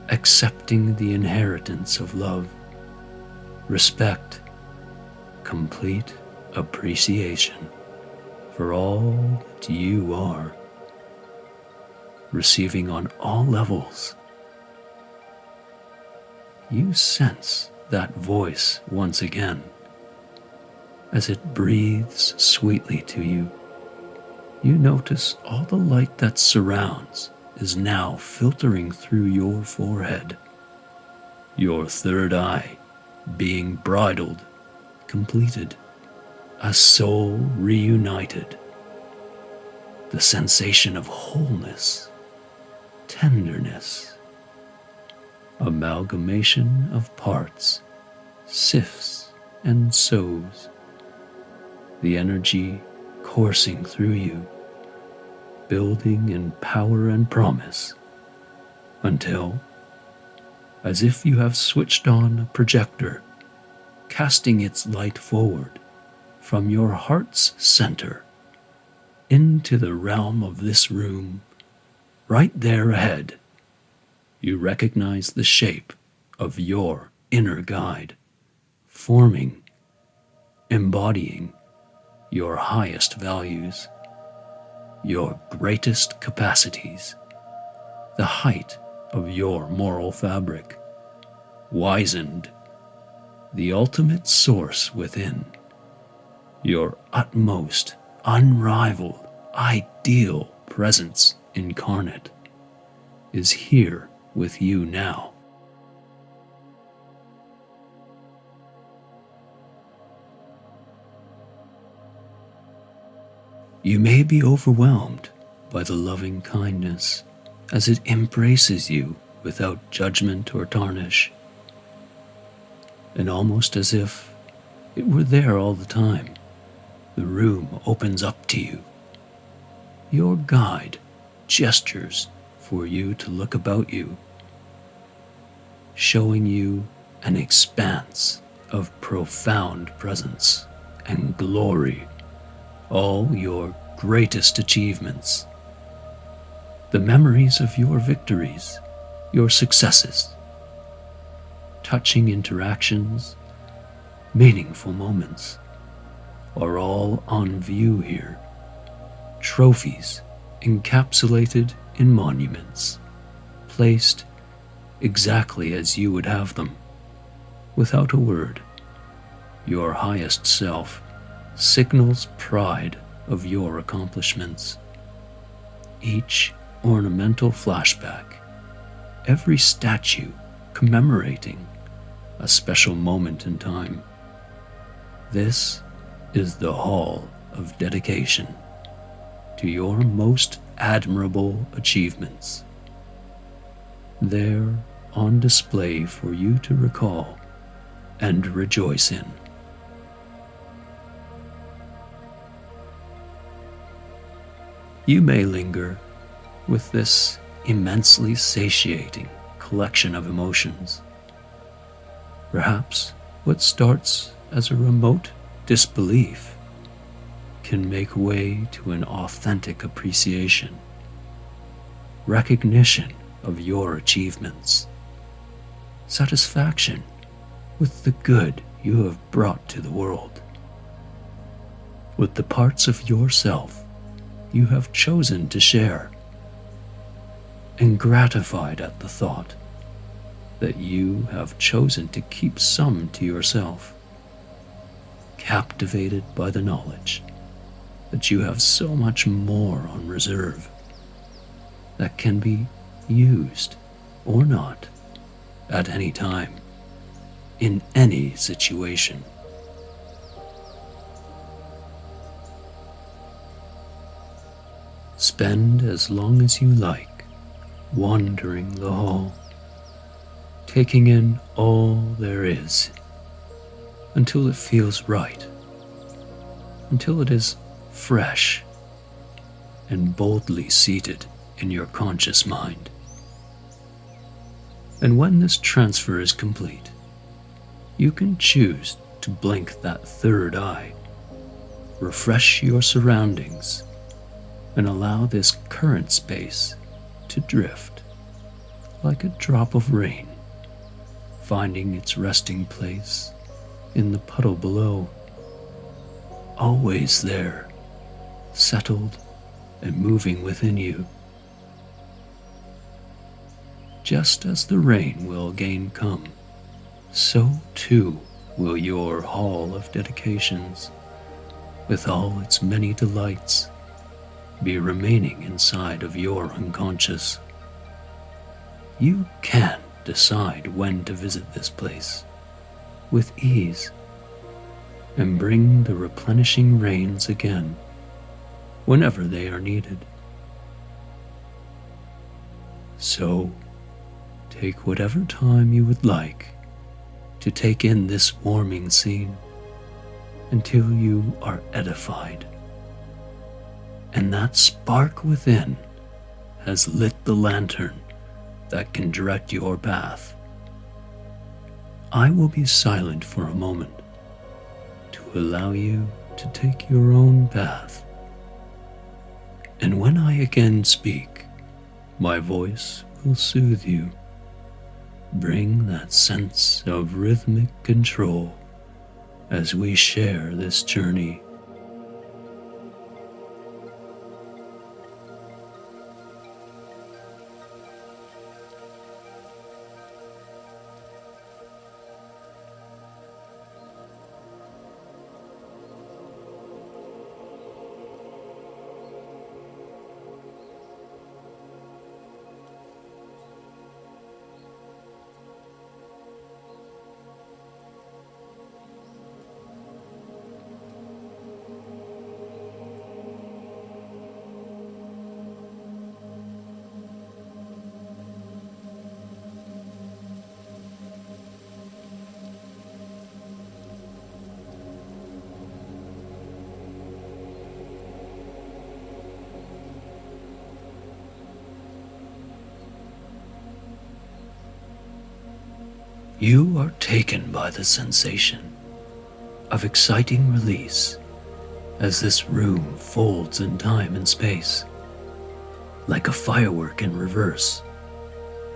accepting the inheritance of love, respect, complete appreciation for all that you are, receiving on all levels. You sense that voice once again as it breathes sweetly to you. You notice all the light that surrounds is now filtering through your forehead, your third eye being bridled, completed, a soul reunited, the sensation of wholeness, tenderness, amalgamation of parts, sifts and sows, the energy coursing through you, building in power and promise, until, as if you have switched on a projector, casting its light forward from your heart's center into the realm of this room, right there ahead, you recognize the shape of your inner guide, forming, embodying your highest values, your greatest capacities, the height of your moral fabric, wizened, the ultimate source within, your utmost, unrivaled, ideal presence incarnate, is here with you now. You may be overwhelmed by the loving kindness as it embraces you without judgment or tarnish, and almost as if it were there all the time, the room opens up to you. Your guide gestures for you to look about you, showing you an expanse of profound presence and glory, all your greatest achievements, the memories of your victories, your successes, touching interactions, meaningful moments, are all on view here, trophies encapsulated in monuments, placed exactly as you would have them, without a word. Your highest self signals pride of your accomplishments. Each ornamental flashback, every statue commemorating a special moment in time. This is the hall of dedication to your most admirable achievements, there on display for you to recall and rejoice in. You may linger with this immensely satiating collection of emotions. Perhaps what starts as a remote disbelief can make way to an authentic appreciation, recognition of your achievements, satisfaction with the good you have brought to the world, with the parts of yourself you have chosen to share, and gratified at the thought that you have chosen to keep some to yourself, captivated by the knowledge that you have so much more on reserve that can be used or not at any time, in any situation. Spend as long as you like wandering the hall, taking in all there is, until it feels right, until it is fresh and boldly seated in your conscious mind. And when this transfer is complete, you can choose to blink that third eye, refresh your surroundings, and allow this current space to drift like a drop of rain, finding its resting place in the puddle below, always there, settled and moving within you. Just as the rain will again come, so too will your hall of dedications, with all its many delights, be remaining inside of your unconscious. You can decide when to visit this place with ease, and bring the replenishing rains again whenever they are needed. So, take whatever time you would like to take in this warming scene until you are edified, and that spark within has lit the lantern that can direct your path. I will be silent for a moment to allow you to take your own path, and when I again speak, my voice will soothe you, bring that sense of rhythmic control as we share this journey. You are taken by the sensation of exciting release as this room folds in time and space. Like a firework in reverse,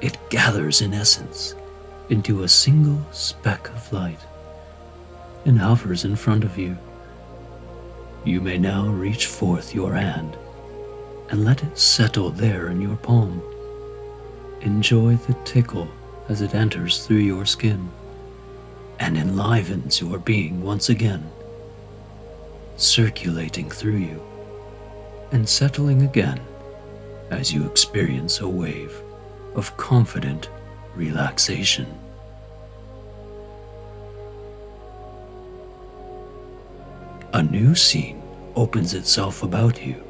it gathers in essence into a single speck of light and hovers in front of you. You may now reach forth your hand and let it settle there in your palm. Enjoy the tickle as it enters through your skin and enlivens your being once again, circulating through you and settling again as you experience a wave of confident relaxation. A new scene opens itself about you,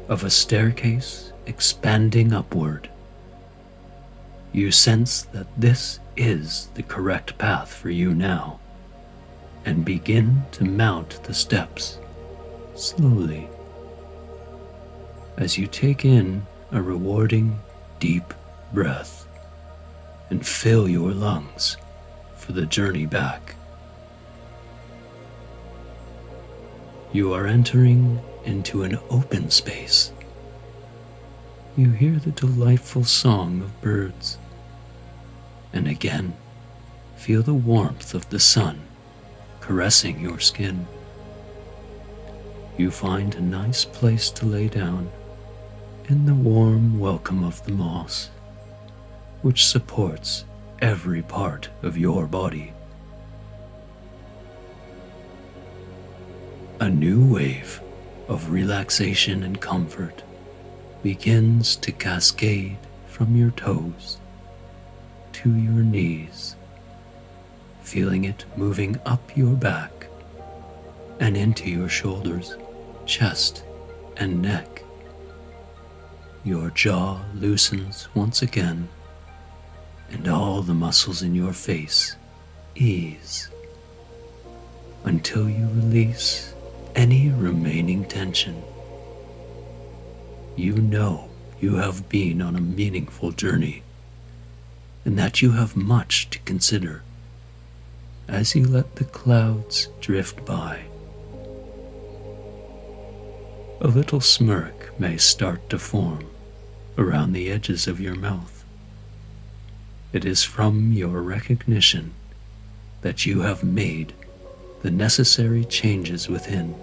of a staircase expanding upward. You sense that this is the correct path for you now, and begin to mount the steps slowly as you take in a rewarding, deep breath and fill your lungs for the journey back. You are entering into an open space. You hear the delightful song of birds, and again feel the warmth of the sun caressing your skin. You find a nice place to lay down in the warm welcome of the moss, which supports every part of your body. A new wave of relaxation and comfort begins to cascade from your toes to your knees, feeling it moving up your back and into your shoulders, chest, and neck. Your jaw loosens once again, and all the muscles in your face ease until you release any remaining tension. You know you have been on a meaningful journey, and that you have much to consider as you let the clouds drift by. A little smirk may start to form around the edges of your mouth. It is from your recognition that you have made the necessary changes within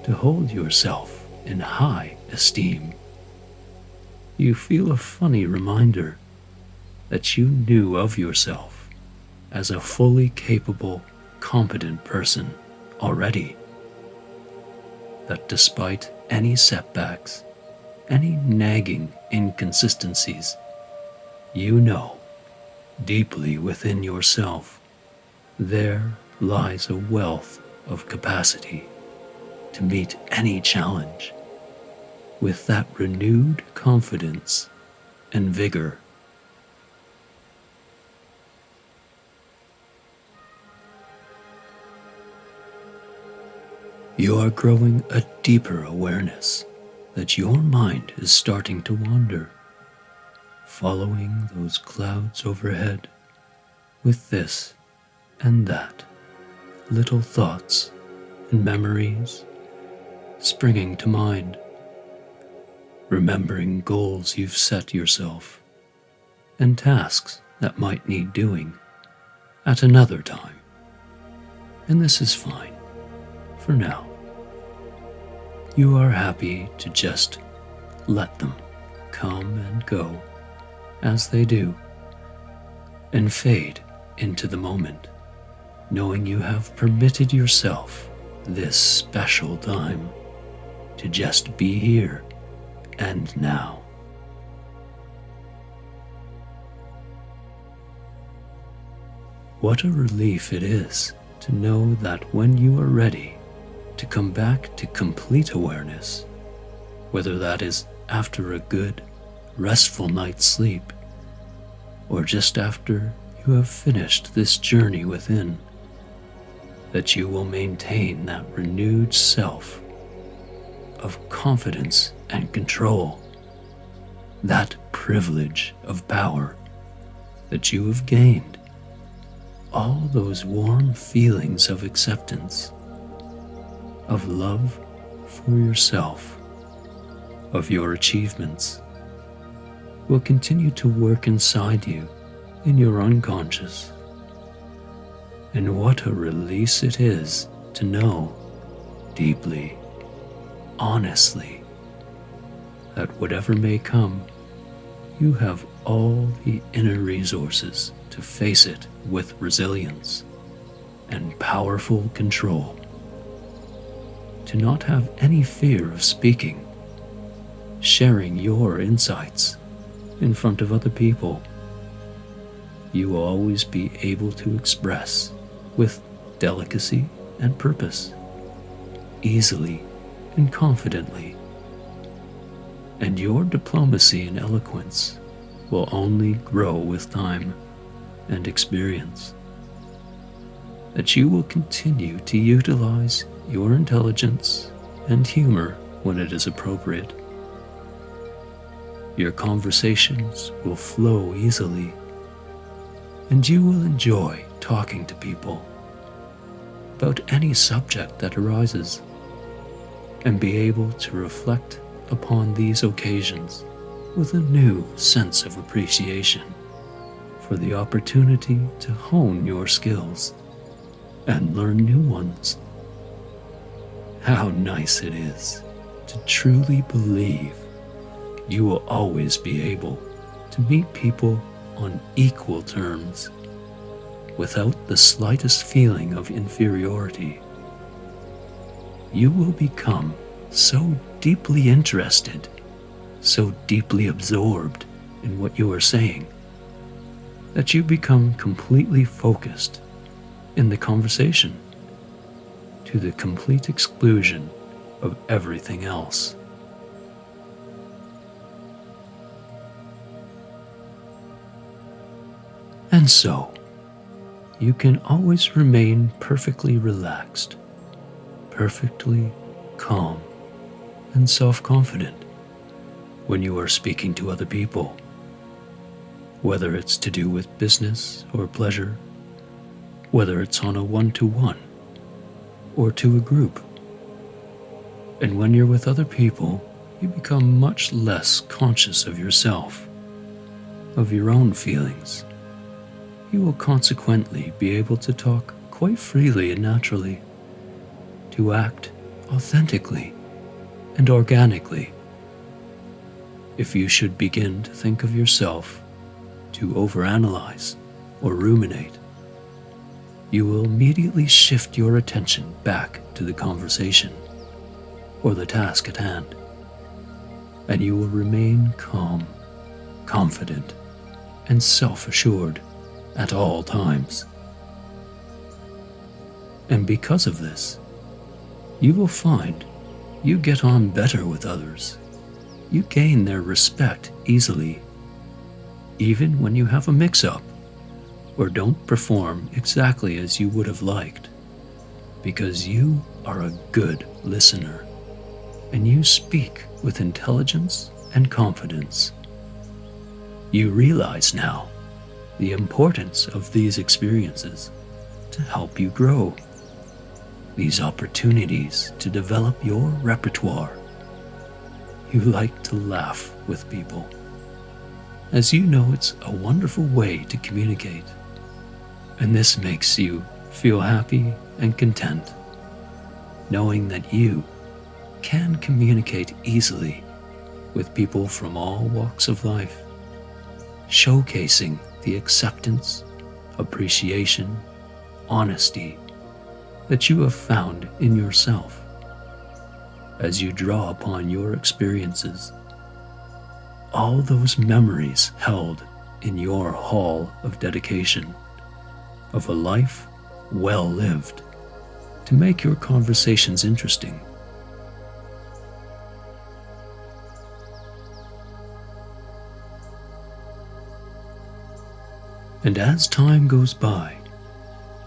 to hold yourself in high esteem. You feel a funny reminder that you knew of yourself as a fully capable, competent person already. That despite any setbacks, any nagging inconsistencies, you know, deeply within yourself, there lies a wealth of capacity to meet any challenge with that renewed confidence and vigor. You are growing a deeper awareness that your mind is starting to wander, following those clouds overhead with this and that, little thoughts and memories springing to mind, remembering goals you've set yourself and tasks that might need doing at another time. And this is fine for now. You are happy to just let them come and go as they do and fade into the moment, knowing you have permitted yourself this special time to just be here and now. What a relief it is to know that when you are ready to come back to complete awareness, whether that is after a good, restful night's sleep, or just after you have finished this journey within, that you will maintain that renewed self of confidence and control, that privilege of power that you have gained, all those warm feelings of acceptance, of love for yourself, of your achievements, will continue to work inside you in your unconscious. And what a release it is to know deeply, honestly, that whatever may come, you have all the inner resources to face it with resilience and powerful control. To not have any fear of speaking, sharing your insights in front of other people. You will always be able to express with delicacy and purpose, easily and confidently. And your diplomacy and eloquence will only grow with time and experience. That you will continue to utilize your intelligence and humor when it is appropriate. Your conversations will flow easily, and you will enjoy talking to people about any subject that arises, and be able to reflect upon these occasions with a new sense of appreciation for the opportunity to hone your skills and learn new ones. How nice it is to truly believe you will always be able to meet people on equal terms without the slightest feeling of inferiority. You will become so deeply interested, so deeply absorbed in what you are saying, that you become completely focused in the conversation, to the complete exclusion of everything else. And so, you can always remain perfectly relaxed, perfectly calm, and self-confident when you are speaking to other people, whether it's to do with business or pleasure, whether it's on a one-to-one or to a group. And when you're with other people, you become much less conscious of yourself, of your own feelings. You will consequently be able to talk quite freely and naturally, to act authentically and organically. If you should begin to think of yourself, to overanalyze or ruminate, you will immediately shift your attention back to the conversation or the task at hand, and you will remain calm, confident, and self-assured at all times. And because of this, you will find you get on better with others. You gain their respect easily, even when you have a mix-up or don't perform exactly as you would have liked, because you are a good listener and you speak with intelligence and confidence. You realize now the importance of these experiences to help you grow, these opportunities to develop your repertoire. You like to laugh with people, as you know it's a wonderful way to communicate, and this makes you feel happy and content, knowing that you can communicate easily with people from all walks of life, showcasing the acceptance, appreciation, honesty that you have found in yourself as you draw upon your experiences, all those memories held in your hall of dedication of a life well lived, to make your conversations interesting. And as time goes by,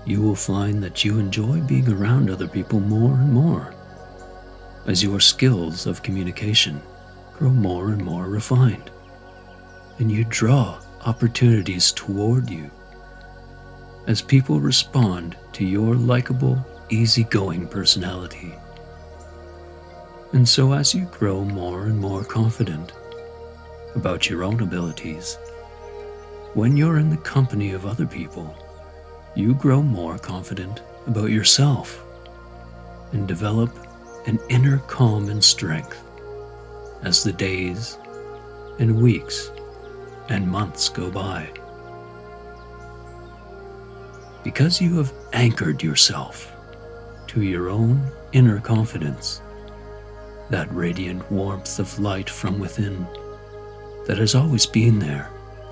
you will find that you enjoy being around other people more and more, as your skills of communication grow more and more refined, and you draw opportunities toward you as people respond to your likable, easygoing personality. And so as you grow more and more confident about your own abilities, when you're in the company of other people, you grow more confident about yourself and develop an inner calm and strength as the days and weeks and months go by. Because you have anchored yourself to your own inner confidence, that radiant warmth of light from within that has always been there,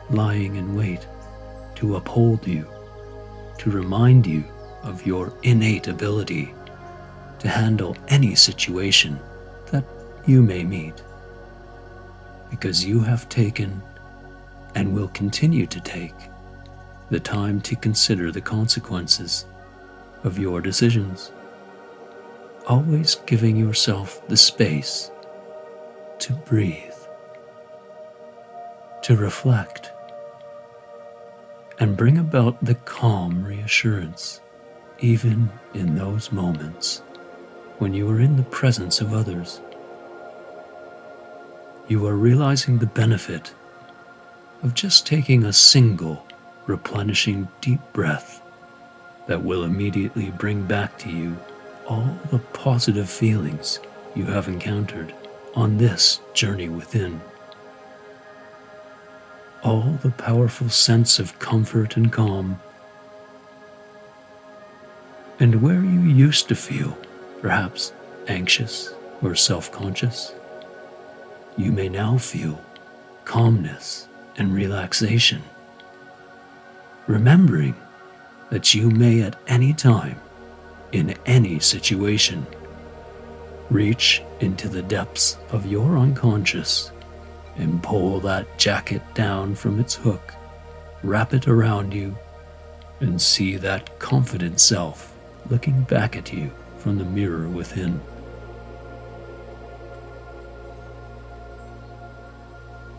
lying in wait to uphold you, to remind you of your innate ability to handle any situation that you may meet, because you have taken and will continue to take the time to consider the consequences of your decisions, always giving yourself the space to breathe, to reflect, and bring about the calm reassurance even in those moments when you are in the presence of others. You are realizing the benefit of just taking a single replenishing deep breath that will immediately bring back to you all the positive feelings you have encountered on this journey within. All the powerful sense of comfort and calm. And where you used to feel perhaps anxious or self-conscious, you may now feel calmness and relaxation, remembering that you may at any time, in any situation, reach into the depths of your unconscious and pull that jacket down from its hook, wrap it around you, and see that confident self looking back at you from the mirror within.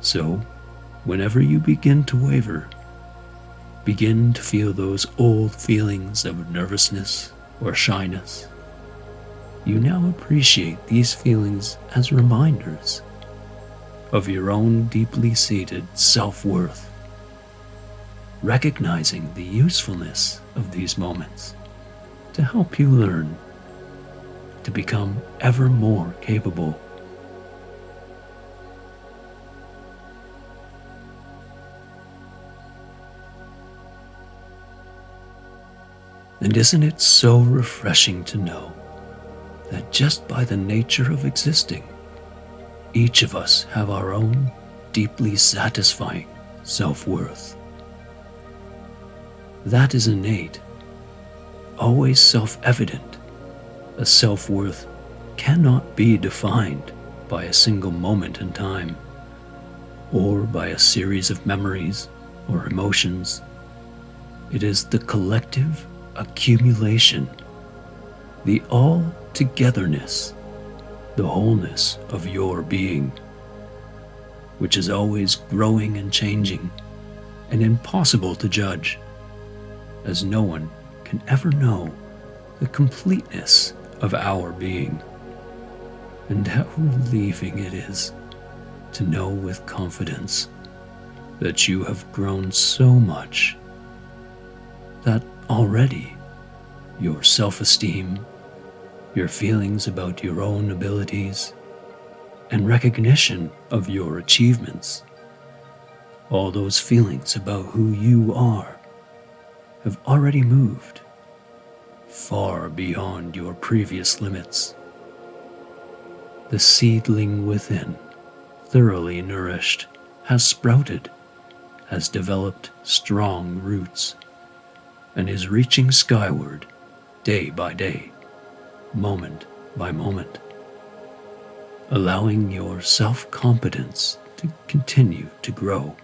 So, whenever you begin to waver, begin to feel those old feelings of nervousness or shyness, you now appreciate these feelings as reminders of your own deeply seated self-worth, recognizing the usefulness of these moments to help you learn to become ever more capable. And isn't it so refreshing to know that just by the nature of existing, each of us have our own deeply satisfying self-worth? That is innate, always self-evident. A self-worth cannot be defined by a single moment in time, or by a series of memories or emotions. It is the collective accumulation, the all-togetherness, the wholeness of your being, which is always growing and changing and impossible to judge, as no one can ever know the completeness of our being. And how relieving it is to know with confidence that you have grown so much, that already your self-esteem, your feelings about your own abilities, and recognition of your achievements, all those feelings about who you are, have already moved far beyond your previous limits. The seedling within, thoroughly nourished, has sprouted, has developed strong roots, and is reaching skyward day by day, moment by moment, allowing your self-confidence to continue to grow.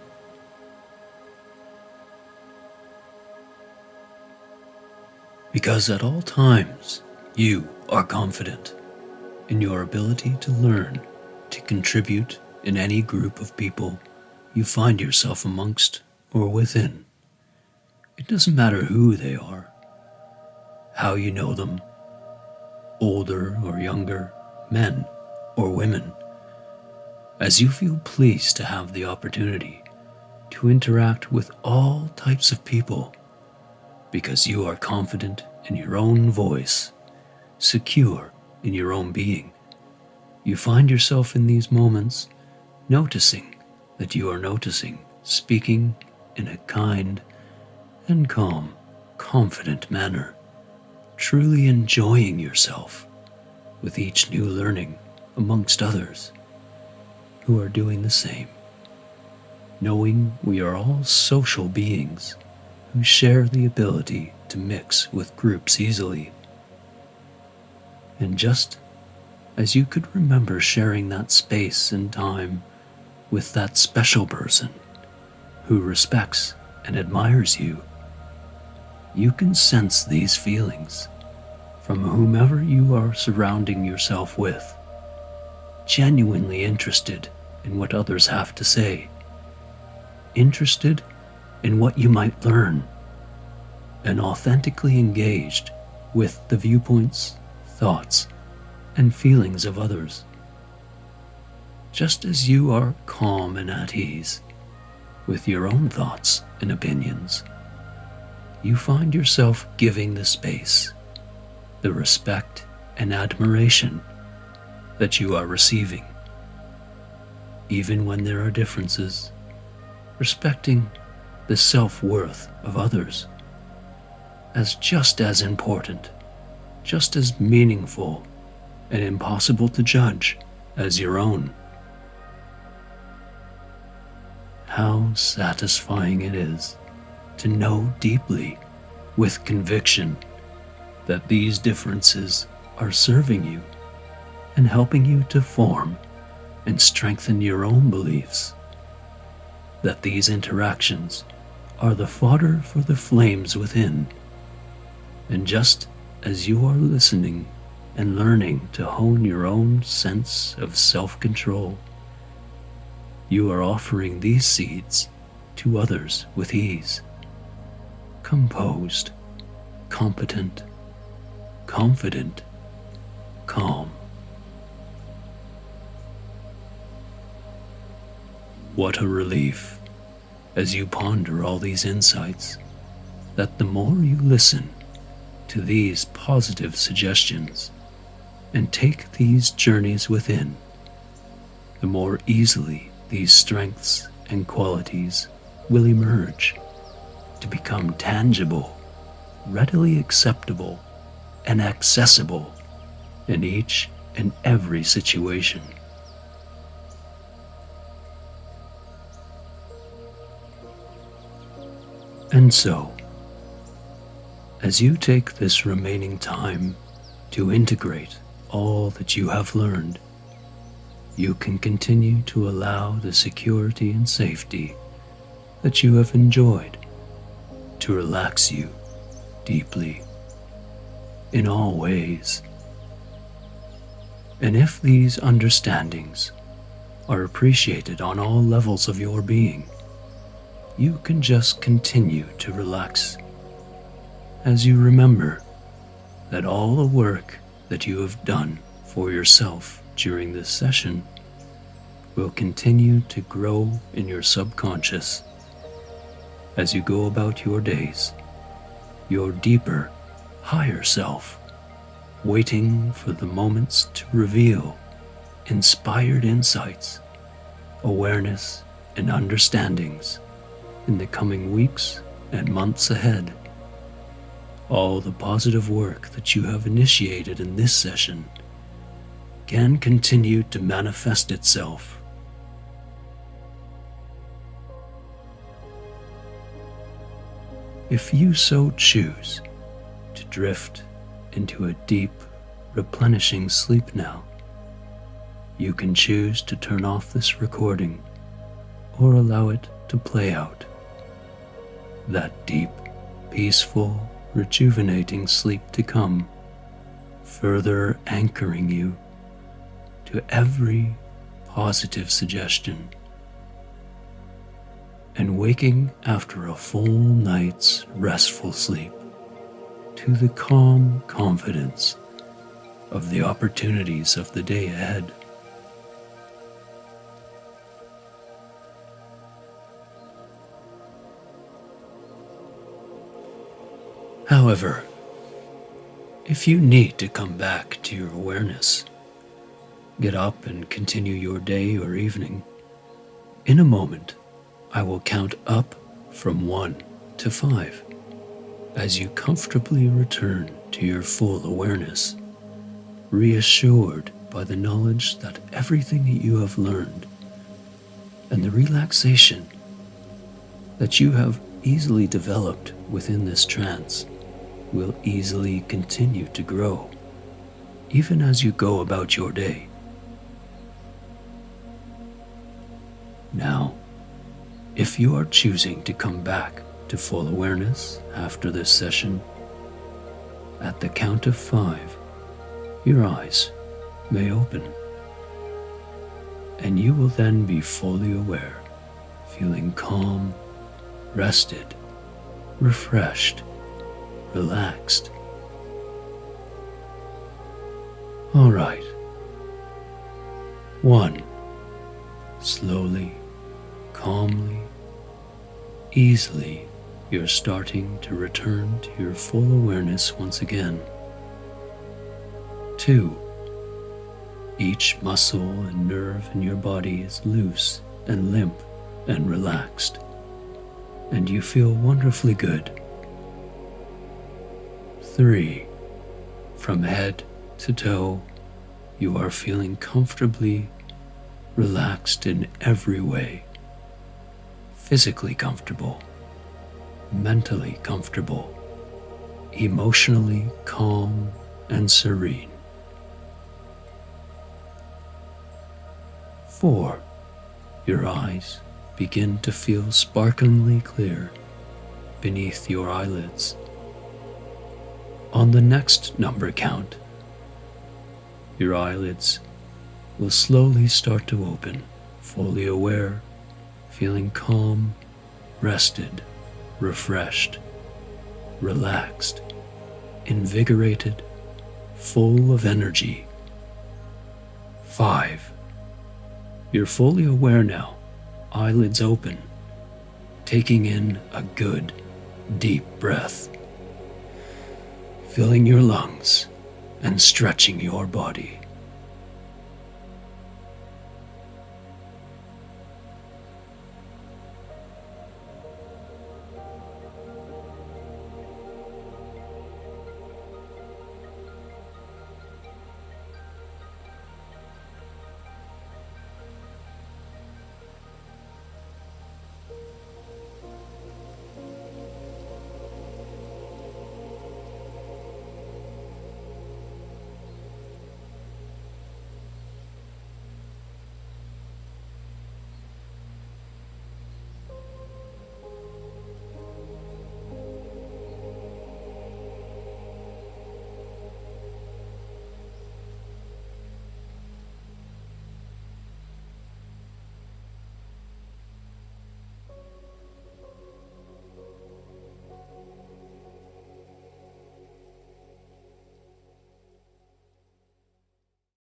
Because at all times you are confident in your ability to learn, to contribute in any group of people you find yourself amongst or within. It doesn't matter who they are, how you know them, older or younger, men or women, as you feel pleased to have the opportunity to interact with all types of people, because you are confident in your own voice, secure in your own being. You find yourself in these moments noticing that you are noticing, speaking in a kind and calm, confident manner, truly enjoying yourself with each new learning amongst others who are doing the same, knowing we are all social beings who share the ability to mix with groups easily. And just as you could remember sharing that space and time with that special person who respects and admires you, you can sense these feelings from whomever you are surrounding yourself with, genuinely interested in what others have to say, interested in what you might learn, and authentically engaged with the viewpoints, thoughts, and feelings of others. Just as you are calm and at ease with your own thoughts and opinions, you find yourself giving the space, the respect and admiration that you are receiving, even when there are differences, respecting the self-worth of others as just as important, just as meaningful and impossible to judge as your own. How satisfying it is to know deeply, with conviction, that these differences are serving you and helping you to form and strengthen your own beliefs, that these interactions are the fodder for the flames within. And just as you are listening and learning to hone your own sense of self-control, you are offering these seeds to others with ease, composed, competent, confident, calm. What a relief, as you ponder all these insights, that the more you listen to these positive suggestions and take these journeys within, the more easily these strengths and qualities will emerge to become tangible, readily acceptable, and accessible in each and every situation. And so, As you take this remaining time to integrate all that you have learned, you can continue to allow the security and safety that you have enjoyed to relax you deeply in all ways. And if these understandings are appreciated on all levels of your being, you can just continue to relax as you remember that all the work that you have done for yourself during this session will continue to grow in your subconscious as you go about your days, your deeper, higher self, waiting for the moments to reveal inspired insights, awareness, and understandings in the coming weeks and months ahead. All the positive work that you have initiated in this session can continue to manifest itself. If you so choose to drift into a deep, replenishing sleep now, you can choose to turn off this recording or allow it to play out. That deep, peaceful, rejuvenating sleep to come, further anchoring you to every positive suggestion, and waking after a full night's restful sleep to the calm confidence of the opportunities of the day ahead. However, if you need to come back to your awareness, get up and continue your day or evening, in a moment I will count up from 1 to 5 as you comfortably return to your full awareness, reassured by the knowledge that everything that you have learned and the relaxation that you have easily developed within this trance will easily continue to grow, even as you go about your day. Now, if you are choosing to come back to full awareness after this session, at the count of 5, your eyes may open, and you will then be fully aware, feeling calm, rested, refreshed, relaxed. All right. 1. Slowly, calmly, easily, you're starting to return to your full awareness once again. 2. Each muscle and nerve in your body is loose and limp and relaxed, and you feel wonderfully good. 3. From head to toe, you are feeling comfortably relaxed in every way. Physically comfortable, mentally comfortable, emotionally calm and serene. 4. Your eyes begin to feel sparklingly clear beneath your eyelids. On the next number count, your eyelids will slowly start to open, fully aware, feeling calm, rested, refreshed, relaxed, invigorated, full of energy. 5. You're fully aware now, eyelids open, taking in a good, deep breath, filling your lungs and stretching your body.